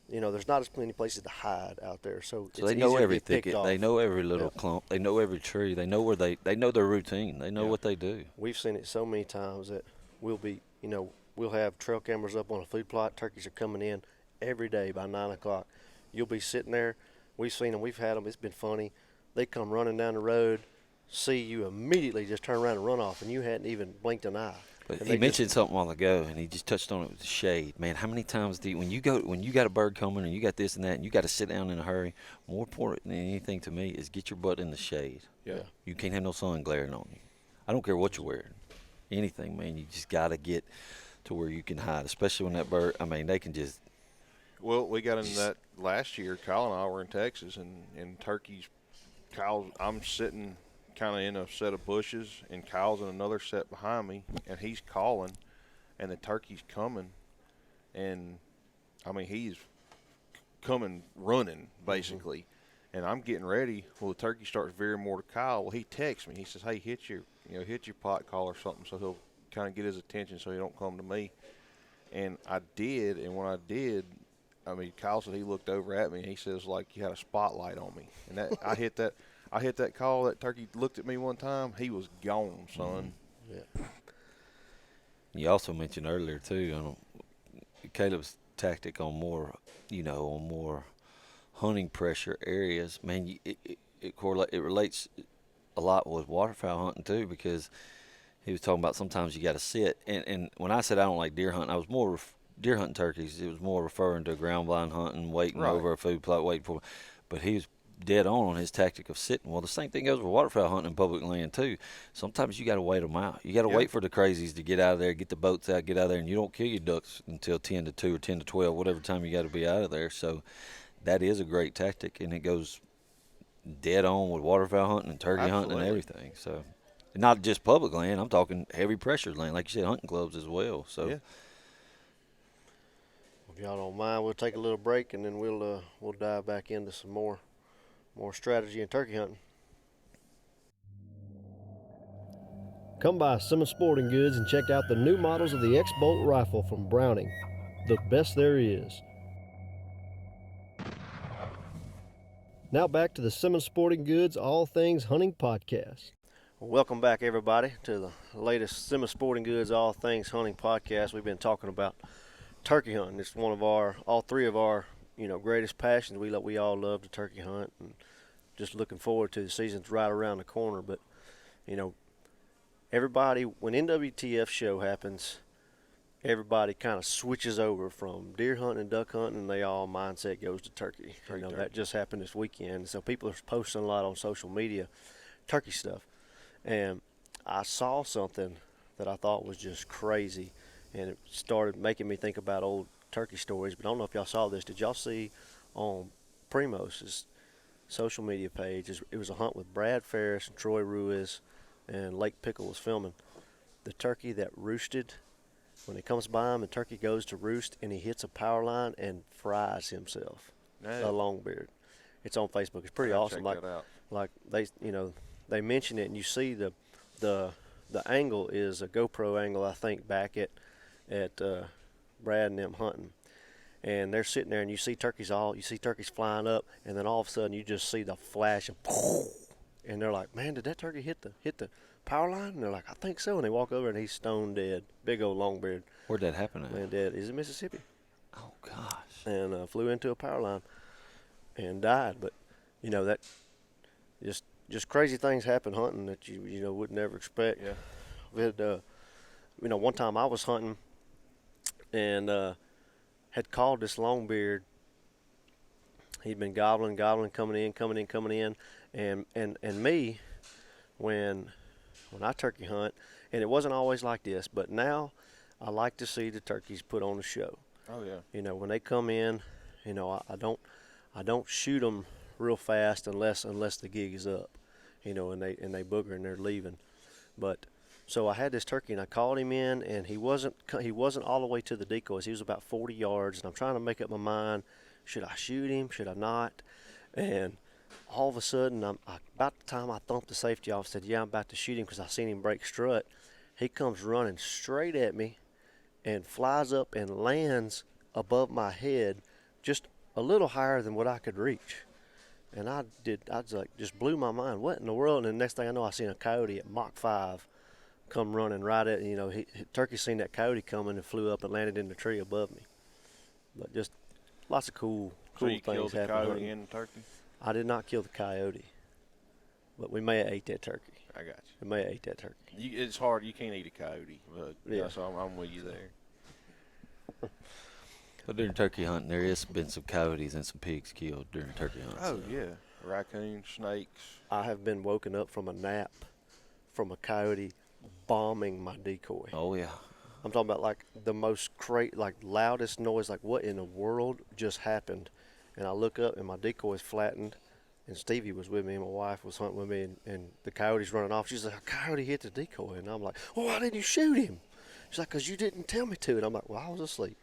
There's not as many places to hide out there, so it's they know every thicket. They know every little clump. They know every tree. They know they know their routine. They know what they do. We've seen it so many times that we'll have trail cameras up on a food plot. Turkeys are coming in every day by 9 o'clock. You'll be sitting there. We've seen them. We've had them. It's been funny. They come running down the road, see you immediately, just turn around and run off, and you hadn't even blinked an eye. But he mentioned something a while ago, and he just touched on it with the shade. Man, how many times when you got a bird coming and you got this and that, and you got to sit down in a hurry, more important than anything to me is get your butt in the shade. Yeah. You can't have no sun glaring on you. I don't care what you're wearing. Anything, man. You just got to get to where you can hide, especially when that bird, they can just. Well, we got into that last year. Kyle and I were in Texas, and turkeys, I'm sitting kind of in a set of bushes, and Kyle's in another set behind me, and he's calling, and the turkey's coming, and he's coming running basically, and I'm getting ready. Well, the turkey starts veering more to Kyle. Well, he texts me. He says, "Hey, hit your pot call or something," so he'll kind of get his attention so he don't come to me. And I did, and when I did, Kyle said he looked over at me and he says, like, you had a spotlight on me, and that I hit that call. That turkey looked at me one time. He was gone, son. Yeah. You also mentioned earlier too, Caleb's tactic on more, on more hunting pressure areas. Man, it relates a lot with waterfowl hunting too, because he was talking about sometimes you got to sit. And when I said I don't like deer hunting, I was more deer hunting turkeys. It was more referring to ground blind hunting, waiting over a food plot, waiting for. But he was dead on his tactic of sitting. Well, the same thing goes with waterfowl hunting in public land too. Sometimes you got to wait them out. You got to wait for the crazies to get out of there, get the boats out, get out of there, and you don't kill your ducks until 10 to 2 or 10 to 12, whatever time you got to be out of there. So that is a great tactic, and it goes dead on with waterfowl hunting and turkey hunting and everything. So not just public land. I'm talking heavy pressured land, like you said, hunting clubs as well. So. Yeah. If y'all don't mind, we'll take a little break, and then we'll dive back into some more strategy in turkey hunting. Come by Simmons Sporting Goods and check out the new models of the X-Bolt rifle from Browning, the best there is. Now back to the Simmons Sporting Goods All Things Hunting Podcast. Welcome back, everybody, to the latest Simmons Sporting Goods All Things Hunting Podcast. We've been talking about turkey hunting. It's one of all three of our, greatest passions. We all love to turkey hunt, and just looking forward to the season's right around the corner. But, everybody, when NWTF show happens, everybody kind of switches over from deer hunting and duck hunting, and they all mindset goes to turkey. That just happened this weekend. So people are posting a lot on social media, turkey stuff. And I saw something that I thought was just crazy, and it started making me think about old turkey stories. But I don't know if y'all saw this. Did y'all see on Primos's social media page? It was a hunt with Brad Ferris and Troy Ruiz, and Lake Pickle was filming. The turkey that roosted, when it comes by him, the turkey goes to roost, and he hits a power line and fries himself. A longbeard. It's on Facebook. It's pretty awesome. Like they mention it, and you see the angle is a GoPro angle, I think, back at Brad and them hunting, and they're sitting there, and you see turkeys flying up, and then all of a sudden you just see the flash of, and they're like, "Man, did that turkey hit the power line?" And they're like, "I think so." And they walk over, and he's stone dead, big old longbeard. Where'd that happen at? Man, dead. He's in Mississippi. Oh gosh. And flew into a power line and died. But that just crazy things happen hunting that you would never expect. Yeah. We had one time I was hunting and had called this longbeard. He'd been gobbling, coming in, and me, when I turkey hunt, and it wasn't always like this, but now I like to see the turkeys put on a show. Oh yeah. When they come in, I don't shoot them real fast unless the gig is up, and they booger and they're leaving, but. So I had this turkey, and I called him in, and he wasn't all the way to the decoys. He was about 40 yards, and I'm trying to make up my mind: should I shoot him? Should I not? And all of a sudden, about the time I thumped the safety off, said, yeah, I'm about to shoot him because I seen him break strut. He comes running straight at me and flies up and lands above my head just a little higher than what I could reach. And I was like, just blew my mind. What in the world? And the next thing I know, I seen a coyote at Mach 5 come running right at, Turkey seen that coyote coming and flew up and landed in the tree above me. But just lots of cool so you things killed the happened. coyote and the turkey? I did not kill the coyote, but we may have ate that turkey. I got you. We may have ate that turkey. It's hard. You can't eat a coyote, but yeah. So I'm with you there. But during turkey hunting, there has been some coyotes and some pigs killed during turkey hunting. Oh, yeah. Raccoons, snakes. I have been woken up from a nap from a coyote bombing my decoy. Oh, yeah. I'm talking about like the most loudest noise, like what in the world just happened? And I look up and my decoy is flattened, and Stevie was with me and my wife was hunting with me, and the coyote's running off. She's like, a coyote hit the decoy. And I'm like, well, why didn't you shoot him? She's like, because you didn't tell me to. And I'm like, well, I was asleep.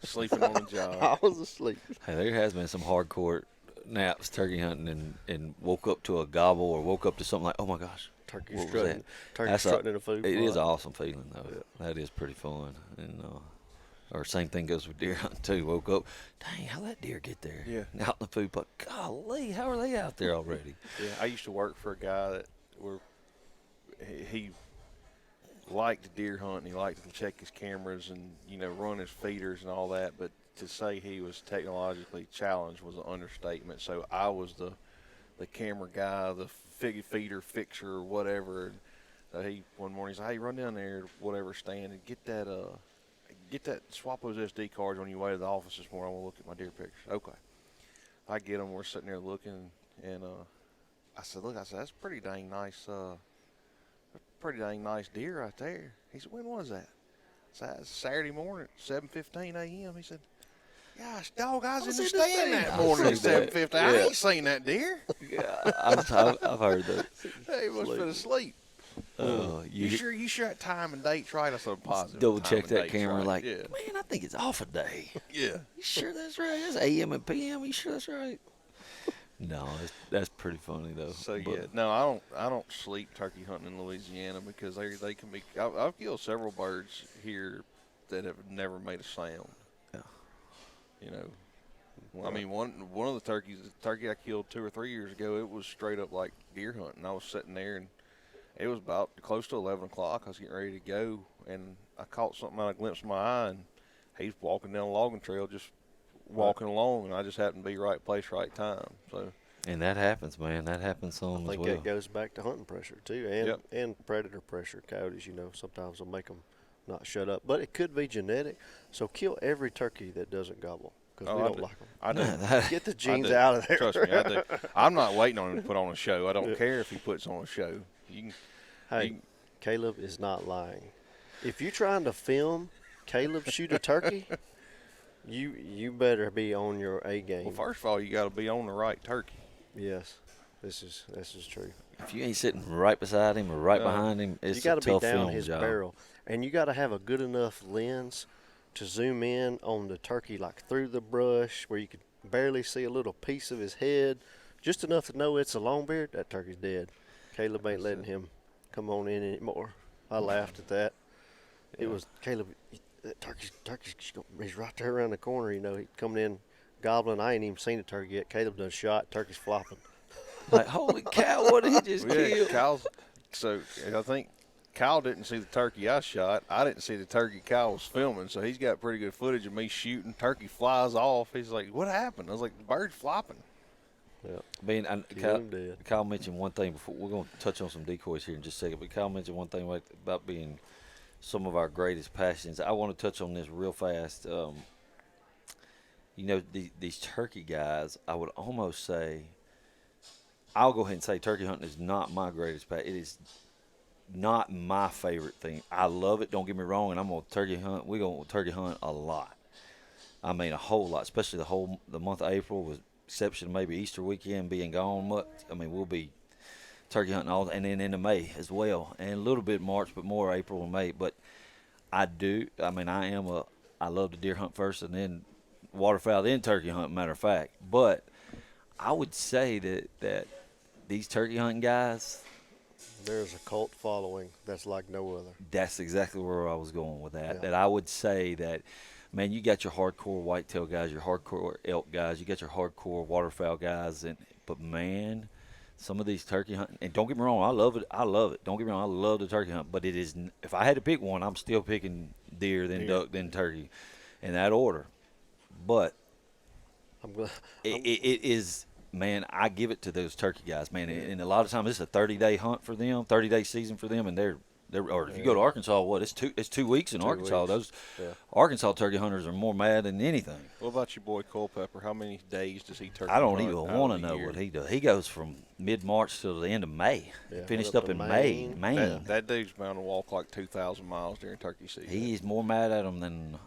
Sleeping on the job. I was asleep. Hey, there has been some hardcore naps turkey hunting and woke up to a gobble or woke up to something like, oh, my gosh. Turkey strutting in a food plot. It is an awesome feeling, though. Yeah. That is pretty fun. And or same thing goes with deer hunting, too. Woke up, dang, how'd that deer get there? Yeah. Out in the food plot. Golly, how are they out there already? Yeah, I used to work for a guy that he liked deer hunting. He liked to check his cameras and, run his feeders and all that. But to say he was technologically challenged was an understatement. So I was the camera guy, the feeder fixer or whatever. And so one morning he said, hey, run down there, whatever stand, and get that, swap those SD cards on your way to the office this morning. I want to look at my deer pictures. Okay. I get them. We're sitting there looking, and I said, that's pretty dang nice deer right there. He said, when was that? I said, it's Saturday morning, 7:15 a.m. He said, gosh, dog, I was in the stand that morning at 7:15. Yeah. I ain't seen that deer. Yeah, I've heard that. He must have been asleep. You sure that time and date's right? I said, positive. Double time check and that date's camera right. like, Yeah. man, I think it's off a day. Yeah. You sure that's right? That's AM and PM. You sure that's right? No, that's pretty funny though. So no, I don't sleep turkey hunting in Louisiana because they can be. I've killed several birds here that have never made a sound. Yeah. I mean, one of the turkey I killed 2 or 3 years ago, it was straight up like deer hunting. I was sitting there and it was about close to 11 o'clock. I was getting ready to go, and I caught something out of a glimpse of my eye, and he's walking down a logging trail, just walking along, and I just happened to be right place, right time. So. And that happens, man. That happens some as well. I think that goes back to hunting pressure too, and predator pressure. Coyotes, sometimes will make them not shut up, but it could be genetic. So kill every turkey that doesn't gobble because we don't like them. I do. Get the genes out of there. Trust me, I do. I'm not waiting on him to put on a show. I don't care if he puts on a show. Caleb is not lying. If you're trying to film Caleb shoot a turkey, you better be on your A game. Well, first of all, you got to be on the right turkey. Yes, this is true. If you ain't sitting right beside him or right behind him, it's you got to be down film his job. barrel, and you got to have a good enough lens to zoom in on the turkey, like through the brush, where you could barely see a little piece of his head, just enough to know it's a longbeard. That turkey's dead. Caleb ain't letting him come on in anymore. I laughed at that. It was Caleb. That turkey's he's right there around the corner. He coming in gobbling. I ain't even seen the turkey yet. Caleb done shot. Turkey's flopping. Like, holy cow, what did he just kill? So I think Kyle didn't see the turkey I shot. I didn't see the turkey Kyle was filming, so he's got pretty good footage of me shooting. Turkey flies off. He's like, what happened? I was like, the bird's flopping. Yeah. Kyle mentioned one thing before. We're going to touch on some decoys here in just a second, but Kyle mentioned one thing about being some of our greatest passions. I want to touch on this real fast. These turkey guys, I would almost say, I'll go ahead and say turkey hunting is not my greatest passion. It is not my favorite thing. I love it, don't get me wrong, and I'm going to turkey hunt. We're going to turkey hunt a lot. I mean, a whole lot, especially the month of April, with exception of maybe Easter weekend being gone. I mean, we'll be turkey hunting all, and then into May as well, and a little bit March, but more April and May. But I love to deer hunt first and then waterfowl, then turkey hunt, matter of fact. But I would say that these turkey hunting guys, there's a cult following that's like no other. that's exactly where I was going with that. Yeah. That I would say that, man, you got your hardcore whitetail guys, your hardcore elk guys, you got your hardcore waterfowl guys, but man, some of these turkey hunting, and don't get me wrong, I love it. Don't get me wrong, I love the turkey hunt, but it is, if I had to pick one, I'm still picking deer, then duck, then turkey, in that order. But it is, man, I give it to those turkey guys, man. And a lot of times it's a 30-day hunt for them, 30-day season for them, and they're or if you go to Arkansas, it's 2 weeks in Arkansas. Weeks. Those Arkansas turkey hunters are more mad than anything. What about your boy Culpepper? How many days does he turkey I don't hunt even out want of to the know year? what he does. He goes from mid-March till the end of May. Yeah, Finished up in Maine. That dude's bound to walk like 2,000 miles during turkey season. He's more mad at him than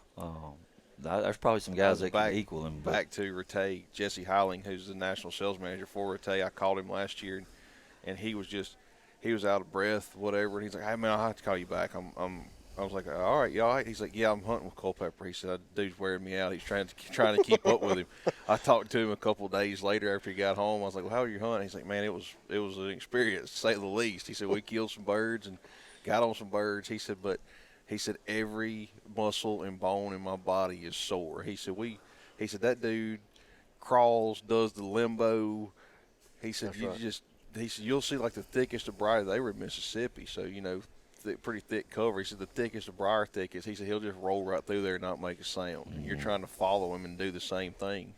there's probably some guys that can equal him. But Back to Retay, Jesse Heiling, who's the national sales manager for Retay. I called him last year, and he was out of breath, whatever. And he's like, "Hey man, I'll have to call you back." I was like, "All right, you all right?" He's like, "Yeah, I'm hunting with Culpepper." He said, "Dude's wearing me out. He's trying to keep up with him." I talked to him a couple of days later after he got home. I was like, "Well, how are you hunting?" He's like, "Man, it was an experience, to say the least." He said, "We killed some birds and got on some birds." He said, "But he said every muscle and bone in my body is sore." He said, "That dude crawls, does the limbo." He said, He said, "You'll see like the thickest of briar." They were in Mississippi, so pretty thick cover. He said the thickest of briar thickets. He said he'll just roll right through there and not make a sound. And you're trying to follow him and do the same thing.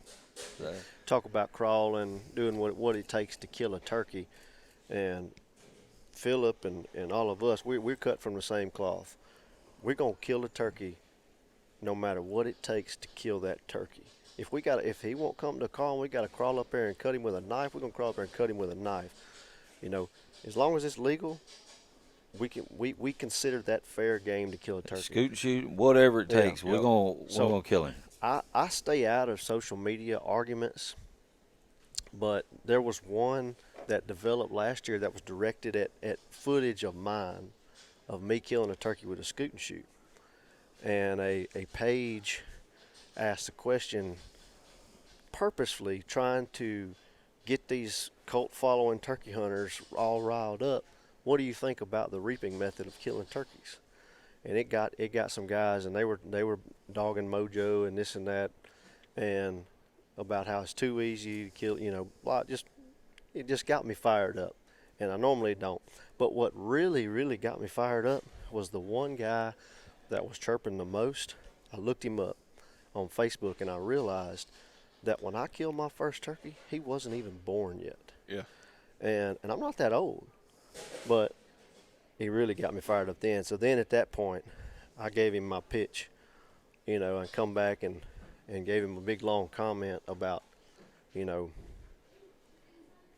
So. Talk about crawling, doing what it takes to kill a turkey, and Philip and all of us, we're cut from the same cloth. We're gonna kill a turkey, no matter what it takes to kill that turkey. If he won't come to call, we got to crawl up there and cut him with a knife. We're gonna crawl up there and cut him with a knife. As long as it's legal, we consider that fair game to kill a turkey. Scoot and shoot, whatever it takes, we're gonna kill him. I stay out of social media arguments, but there was one that developed last year that was directed at footage of mine, of me killing a turkey with a scoot and shoot, and a page asked a question, purposefully trying to get these cult following turkey hunters all riled up. What do you think about the reaping method of killing turkeys? And it got some guys, and they were dogging Mojo and this and that, and about how it's too easy to kill. It just got me fired up, and I normally don't. But what really got me fired up was the one guy that was chirping the most. I looked him up on Facebook, and I realized that when I killed my first turkey, he wasn't even born yet. Yeah. And I'm not that old, but he really got me fired up then. So then at that point, I gave him my pitch, and come back and gave him a big long comment about,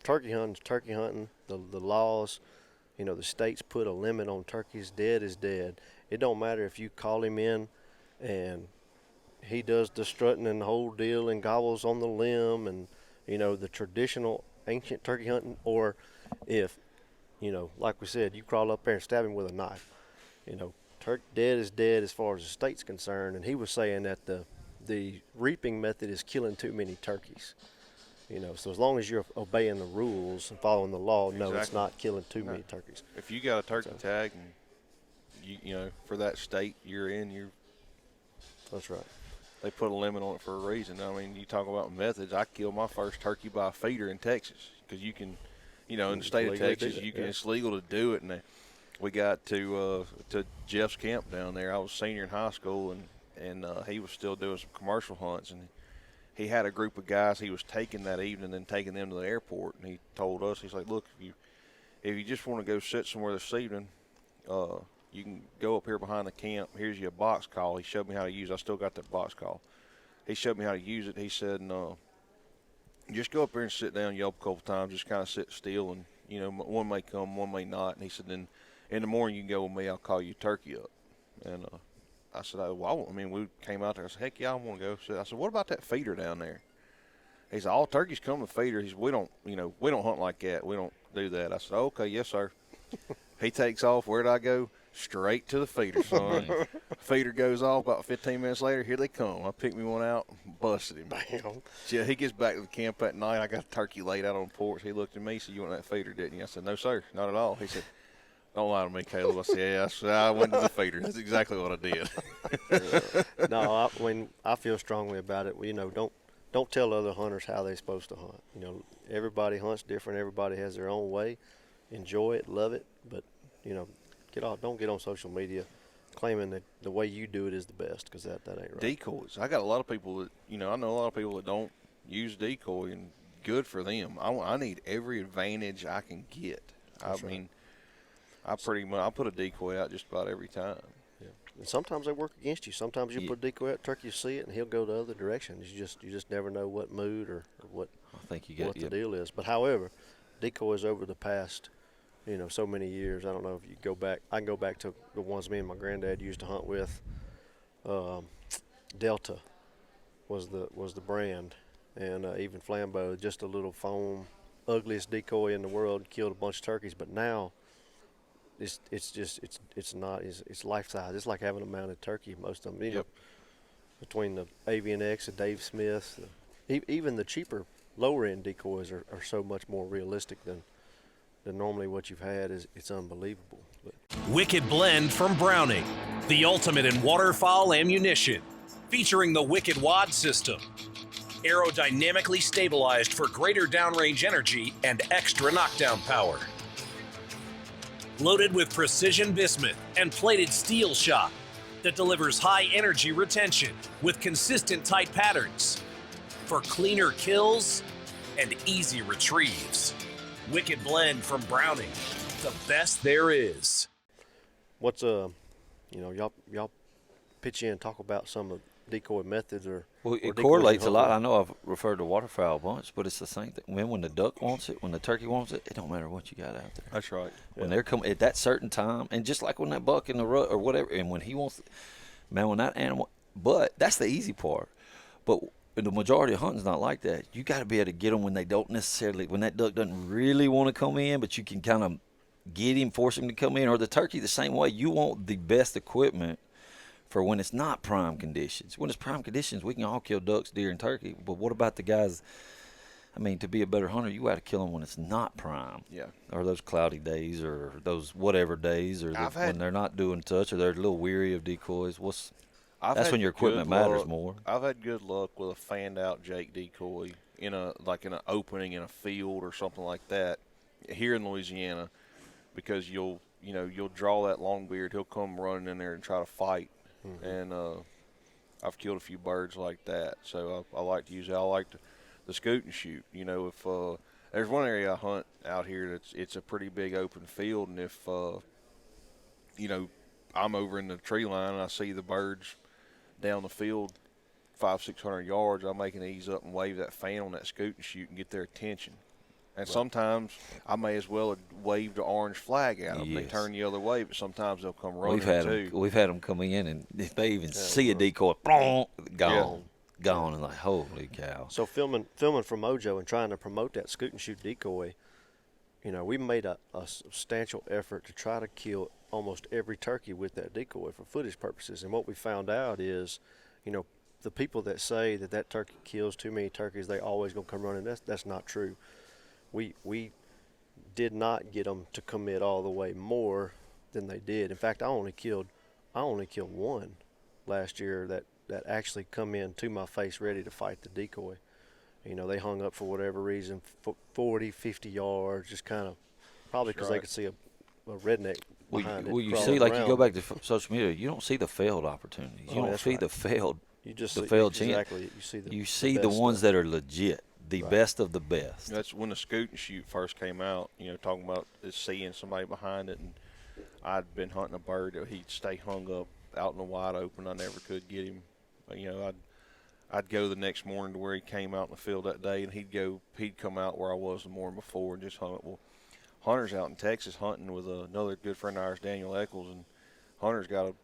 turkey hunting, the laws. The states put a limit on turkeys. Dead is dead. It don't matter if you call him in and he does the strutting and the whole deal and gobbles on the limb and, the traditional ancient turkey hunting, or if, like we said, you crawl up there and stab him with a knife. Dead is dead as far as the state's concerned. And he was saying that the reaping method is killing too many turkeys. So as long as you're obeying the rules and following the law, no, it's not killing too many turkeys. If you got a turkey tag and you for that state you're in, That's right. They put a limit on it for a reason. I mean, you talk about methods. I killed my first turkey by a feeder in Texas because you can, in the state of Texas, it's legal to do it. And we got to Jeff's camp down there. I was senior in high school, and he was still doing some commercial hunts, and he had a group of guys he was taking that evening and taking them to the airport. And he told us, he's like, "Look, if you just want to go sit somewhere this evening, you can go up here behind the camp. Here's your box call." He showed me how to use it. I still got that box call. He showed me how to use it. He said, just go up there and sit down, yelp a couple times, just kind of sit still, and, one may come, one may not. And he said, then in the morning you can go with me. I'll call you turkey up. And I said, we came out there. I said, heck yeah, I want to go. So I said, what about that feeder down there? He said, all turkeys come with feeder. He said, we don't hunt like that. We don't do that. I said, okay, yes, sir. He takes off. Where'd I go? Straight to the feeder, son. Feeder goes off. About 15 minutes later, here they come. I picked me one out, busted him. Bam. Yeah, he gets back to the camp that night. I got a turkey laid out on the porch. He looked at me, said, "You want that feeder, didn't you?" I said, "No, sir, not at all." He said, "Don't lie to me, Caleb." I said, "Yeah, I went to the feeder. That's exactly what I did." No, I feel strongly about it. Don't tell other hunters how they're supposed to hunt. Everybody hunts different. Everybody has their own way. Enjoy it, love it, but don't get on social media claiming that the way you do it is the best, because that ain't right. Decoys. I got a lot of people that I know a lot of people that don't use decoy, and good for them. I need every advantage I can get. That's I mean, I put a decoy out just about every time. Yeah. And sometimes they work against you. Sometimes you put a decoy out, turkey will see it, and he'll go the other direction. You just never know what mood or what the deal is. But however, decoys over the past so many years. I don't know if you go back. I can go back to the ones me and my granddad used to hunt with. Delta was the brand, and even Flambeau, just a little foam, ugliest decoy in the world, killed a bunch of turkeys. But now, it's life size. It's like having a mounted turkey. Most of them, between the Avian X and Dave Smith, even the cheaper lower end decoys are so much more realistic than normally what you've had. It's unbelievable. Wicked Blend from Browning, the ultimate in waterfowl ammunition, featuring the Wicked Wad system, aerodynamically stabilized for greater downrange energy and extra knockdown power. Loaded with precision bismuth and plated steel shot that delivers high energy retention with consistent tight patterns for cleaner kills and easy retrieves. Wicked Blend from Browning, the best there is. What's y'all pitch in and talk about some of the decoy methods or it correlates a lot. I know I've referred to waterfowl a bunch, but it's the same thing. When the duck wants it, when the turkey wants it, it don't matter what you got out there. That's right. When they're coming at that certain time, and just like when that buck in the rut or whatever, and when he wants, when that animal. But that's the easy part. But the majority of hunting's not like that. You got to be able to get them when they don't necessarily, when that duck doesn't really want to come in, but you can kind of get him, force him to come in, or the turkey the same way. You want the best equipment for when it's not prime conditions. When it's prime conditions, we can all kill ducks, deer, and turkey. But what about the guys? I mean, to be a better hunter, you got to kill them when it's not prime. Yeah. Or those cloudy days, or those whatever days, or when they're not doing touch, or they're a little weary of decoys. That's when your equipment matters more. I've had good luck with a fanned out Jake decoy in an opening in a field or something like that here in Louisiana, because you'll draw that long beard. He'll come running in there and try to fight. Mm-hmm. And I've killed a few birds like that. So I like to use it. I like the scoot and shoot. If there's one area I hunt out here it's a pretty big open field, and if I'm over in the tree line and I see the birds down the field 500-600 yards, I make an ease up and wave that fan on that scoot and shoot and get their attention. And sometimes I may as well have waved the orange flag at them. Yes. They turn the other way, but sometimes they'll come running too. We've had them come in, and if they even see a decoy, gone, and like, holy cow. So filming from Mojo and trying to promote that scoot and shoot decoy, we made a substantial effort to try to kill almost every turkey with that decoy for footage purposes. And what we found out is, the people that say that turkey kills too many turkeys, they always gonna come running. That's not true. We did not get them to commit all the way more than they did. In fact, I only killed one last year that actually come in to my face ready to fight the decoy. They hung up for whatever reason, 40, 50 yards, just kind of probably because they could see a redneck behind it. Well, you see, like, you go back to social media, you don't see the failed opportunities. You don't see the failed. You just the failed chance. Exactly. You see the ones that are legit. The best of the best. That's when the scoot and shoot first came out, talking about seeing somebody behind it. And I'd been hunting a bird that he'd stay hung up out in the wide open. I never could get him. I'd go the next morning to where he came out in the field that day, and he'd come out where I was the morning before and just hunt it. Well, Hunter's out in Texas hunting with another good friend of ours, Daniel Eccles, and Hunter's got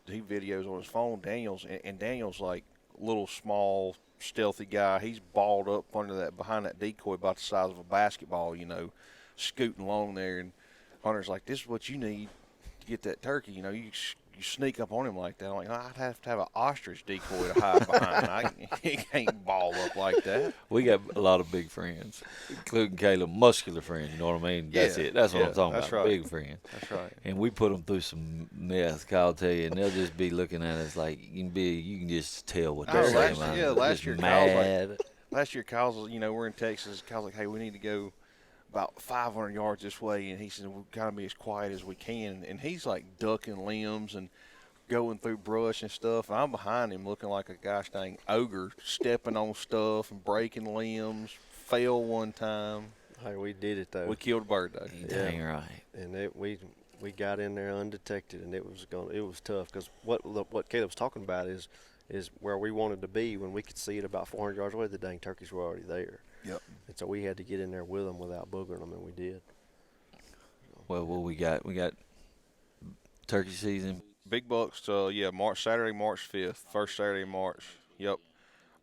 he videos on his phone, and Daniel's like little small, stealthy guy. He's balled up behind that decoy about the size of a basketball, scooting along there. And Hunter's like, "This is what you need. to get that turkey, you know, you sneak up on him like that. I'm like, I'd have to have an ostrich decoy to hide behind. He can't ball up like that. We got a lot of big friends, including Caleb, muscular friends. You know what I mean? That's it. That's what I'm talking about. Right. Big friends. That's right. And we put them through some mess, I'll tell you, and they'll just be looking at us like you can just tell what they're saying. Last year, mad. Kyle's, you know, we're in Texas. Kyle's like, hey, we need to go about 500 yards this way, and he said we've got to be as quiet as we can, and he's like ducking limbs and going through brush and stuff, and I'm behind him looking like a gosh dang ogre, stepping on stuff and breaking limbs. Fell one time. Hey, we did it though. We killed a bird though. Dang right. And we got in there undetected, and it was tough because what Caleb's talking about is where we wanted to be when we could see it about 400 yards away. The dang turkeys were already there. Yep. And so we had to get in there with them without boogering them, and we did. Well, we got turkey season. Big bucks, Saturday, March 5th, first Saturday in March. Yep.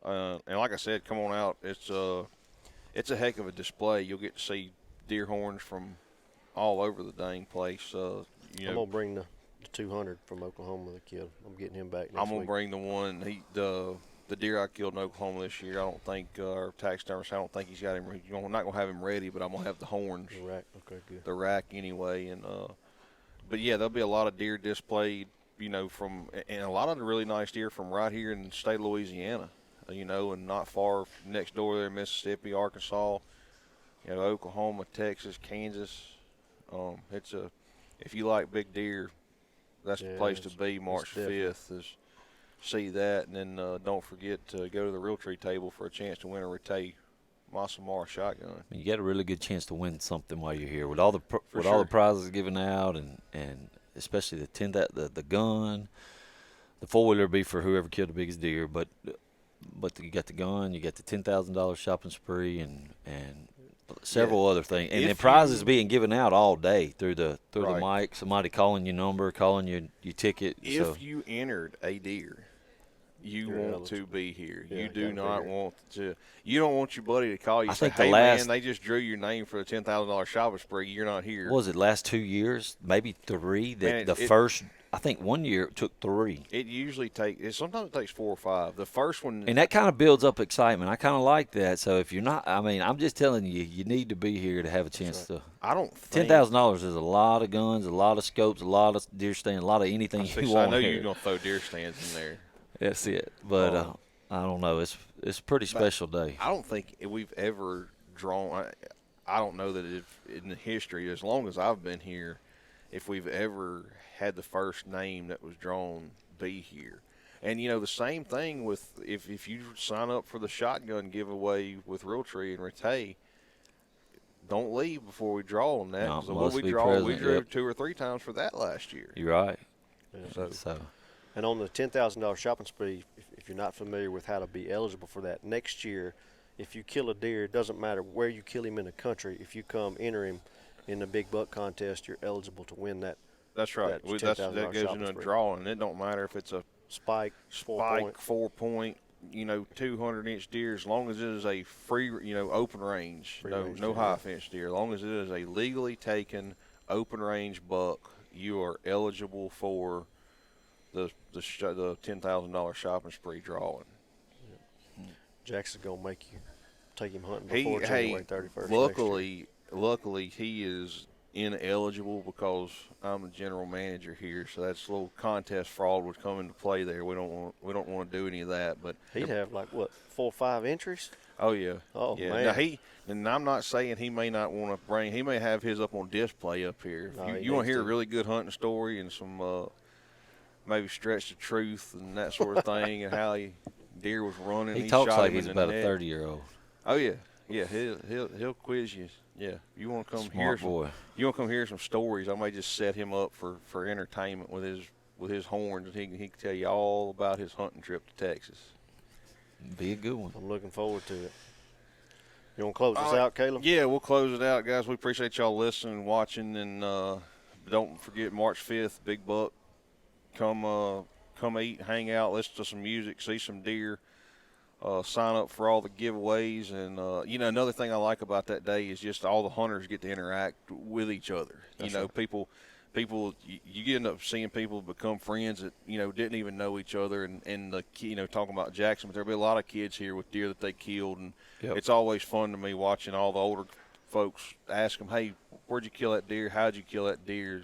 And like I said, come on out. It's a heck of a display. You'll get to see deer horns from all over the dang place. I'm gonna bring the 200 from Oklahoma. The kid, I'm getting him back next week. I'm gonna bring the one. The deer I killed in Oklahoma this year. I don't think our taxidermist. I don't think he's got him. I'm not gonna have him ready, but I'm gonna have the horns. The rack. Okay, good. The rack anyway, and but yeah, there'll be a lot of deer displayed. You know, and a lot of the really nice deer from right here in the state of Louisiana. You know, and not far next door there, Mississippi, Arkansas. You know, Oklahoma, Texas, Kansas. If you like big deer, that's the place to be. March 5th is see that, and then don't forget to go to the Realtree table for a chance to win a Retay shotgun. You got a really good chance to win something while you're here with all the prizes given out, and especially the gun, the 4-wheeler be for whoever killed the biggest deer, but you got the gun, you got the $10,000 shopping spree, and several other things, and the prizes being given out all day through the mic. Somebody calling your number, calling your ticket. If you entered a deer, you want to be here. You do not want to. You don't want your buddy to call you and say, "Hey man, they just drew your name for the $10,000 shopping spree. You're not here." What was it last 2 years? Maybe 3. First. I think 1 year it took 3. It usually sometimes it takes 4 or 5. The first one. And that kind of builds up excitement. I kind of like that. So if you're not, I'm just telling you, you need to be here to have a chance to. I don't think. $10,000 is a lot of guns, a lot of scopes, a lot of deer stands, a lot of anything you want. I know you're going to throw deer stands in there. That's it. But I don't know. It's a pretty special day. I don't think we've ever drawn. I don't know that in the history, as long as I've been here, if we've ever had the first name that was drawn be here. And, you know, the same thing with if you sign up for the shotgun giveaway with Realtree and Retay, don't leave before we draw on that. No, what we draw, we drew 2 or 3 times for that last year. You're right. Yeah. So. And on the $10,000 shopping spree, if you're not familiar with how to be eligible for that, next year, if you kill a deer, it doesn't matter where you kill him in the country. If you come enter him in the big buck contest, you're eligible to win that. That's right. That goes in a draw, and it don't matter if it's a spike, 4-point, 200-inch deer, as long as it is a free, open range, no high-fence deer. As long as it is a legally taken open range buck, you are eligible for the $10,000 shopping spree drawing. Yeah. Jackson's gonna make you take him hunting before January 31st. Luckily, he is ineligible because I'm the general manager here, so that's a little contest fraud would come into play there. We don't want to do any of that, but he'd have 4 or 5 entries. Oh yeah. Oh yeah. man. Now I'm not saying he may not want to bring. He may have his up on display up here. If you want to hear a really good hunting story and some maybe stretch the truth and that sort of thing, and how deer was running. He talks like he's about a 30-year-old. Oh yeah. He'll quiz you. Yeah, you want to come Smart boy. You want to come hear some stories? I may just set him up for entertainment with his horns, and he can tell you all about his hunting trip to Texas. Be a good one. I'm looking forward to it. You want to close this out, Caleb? Yeah, we'll close it out, guys. We appreciate y'all listening and watching, and don't forget March 5th, Big Buck. Come eat, hang out, listen to some music, see some deer. Sign up for all the giveaways, and another thing I like about that day is just all the hunters get to interact with each other. That's right. People people, you end up seeing people become friends that, didn't even know each other, and talking about Jackson, but there'll be a lot of kids here with deer that they killed, and it's always fun to me watching all the older folks ask them, hey, where'd you kill that deer? How'd you kill that deer?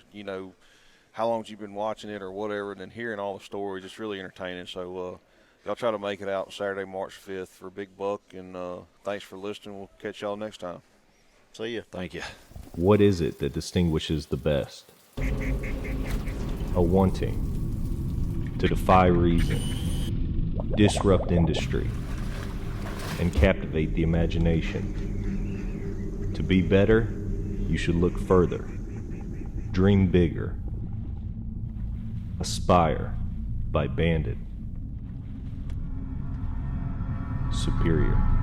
How long have you been watching it or whatever, and then hearing all the stories, it's really entertaining. So y'all try to make it out Saturday, March 5th for Big Buck, and thanks for listening. We'll catch y'all next time. See ya. Thank you. What is it that distinguishes the best? A wanting to defy reason, disrupt industry, and captivate the imagination. To be better, you should look further, dream bigger. Aspire by Bandit. Superior.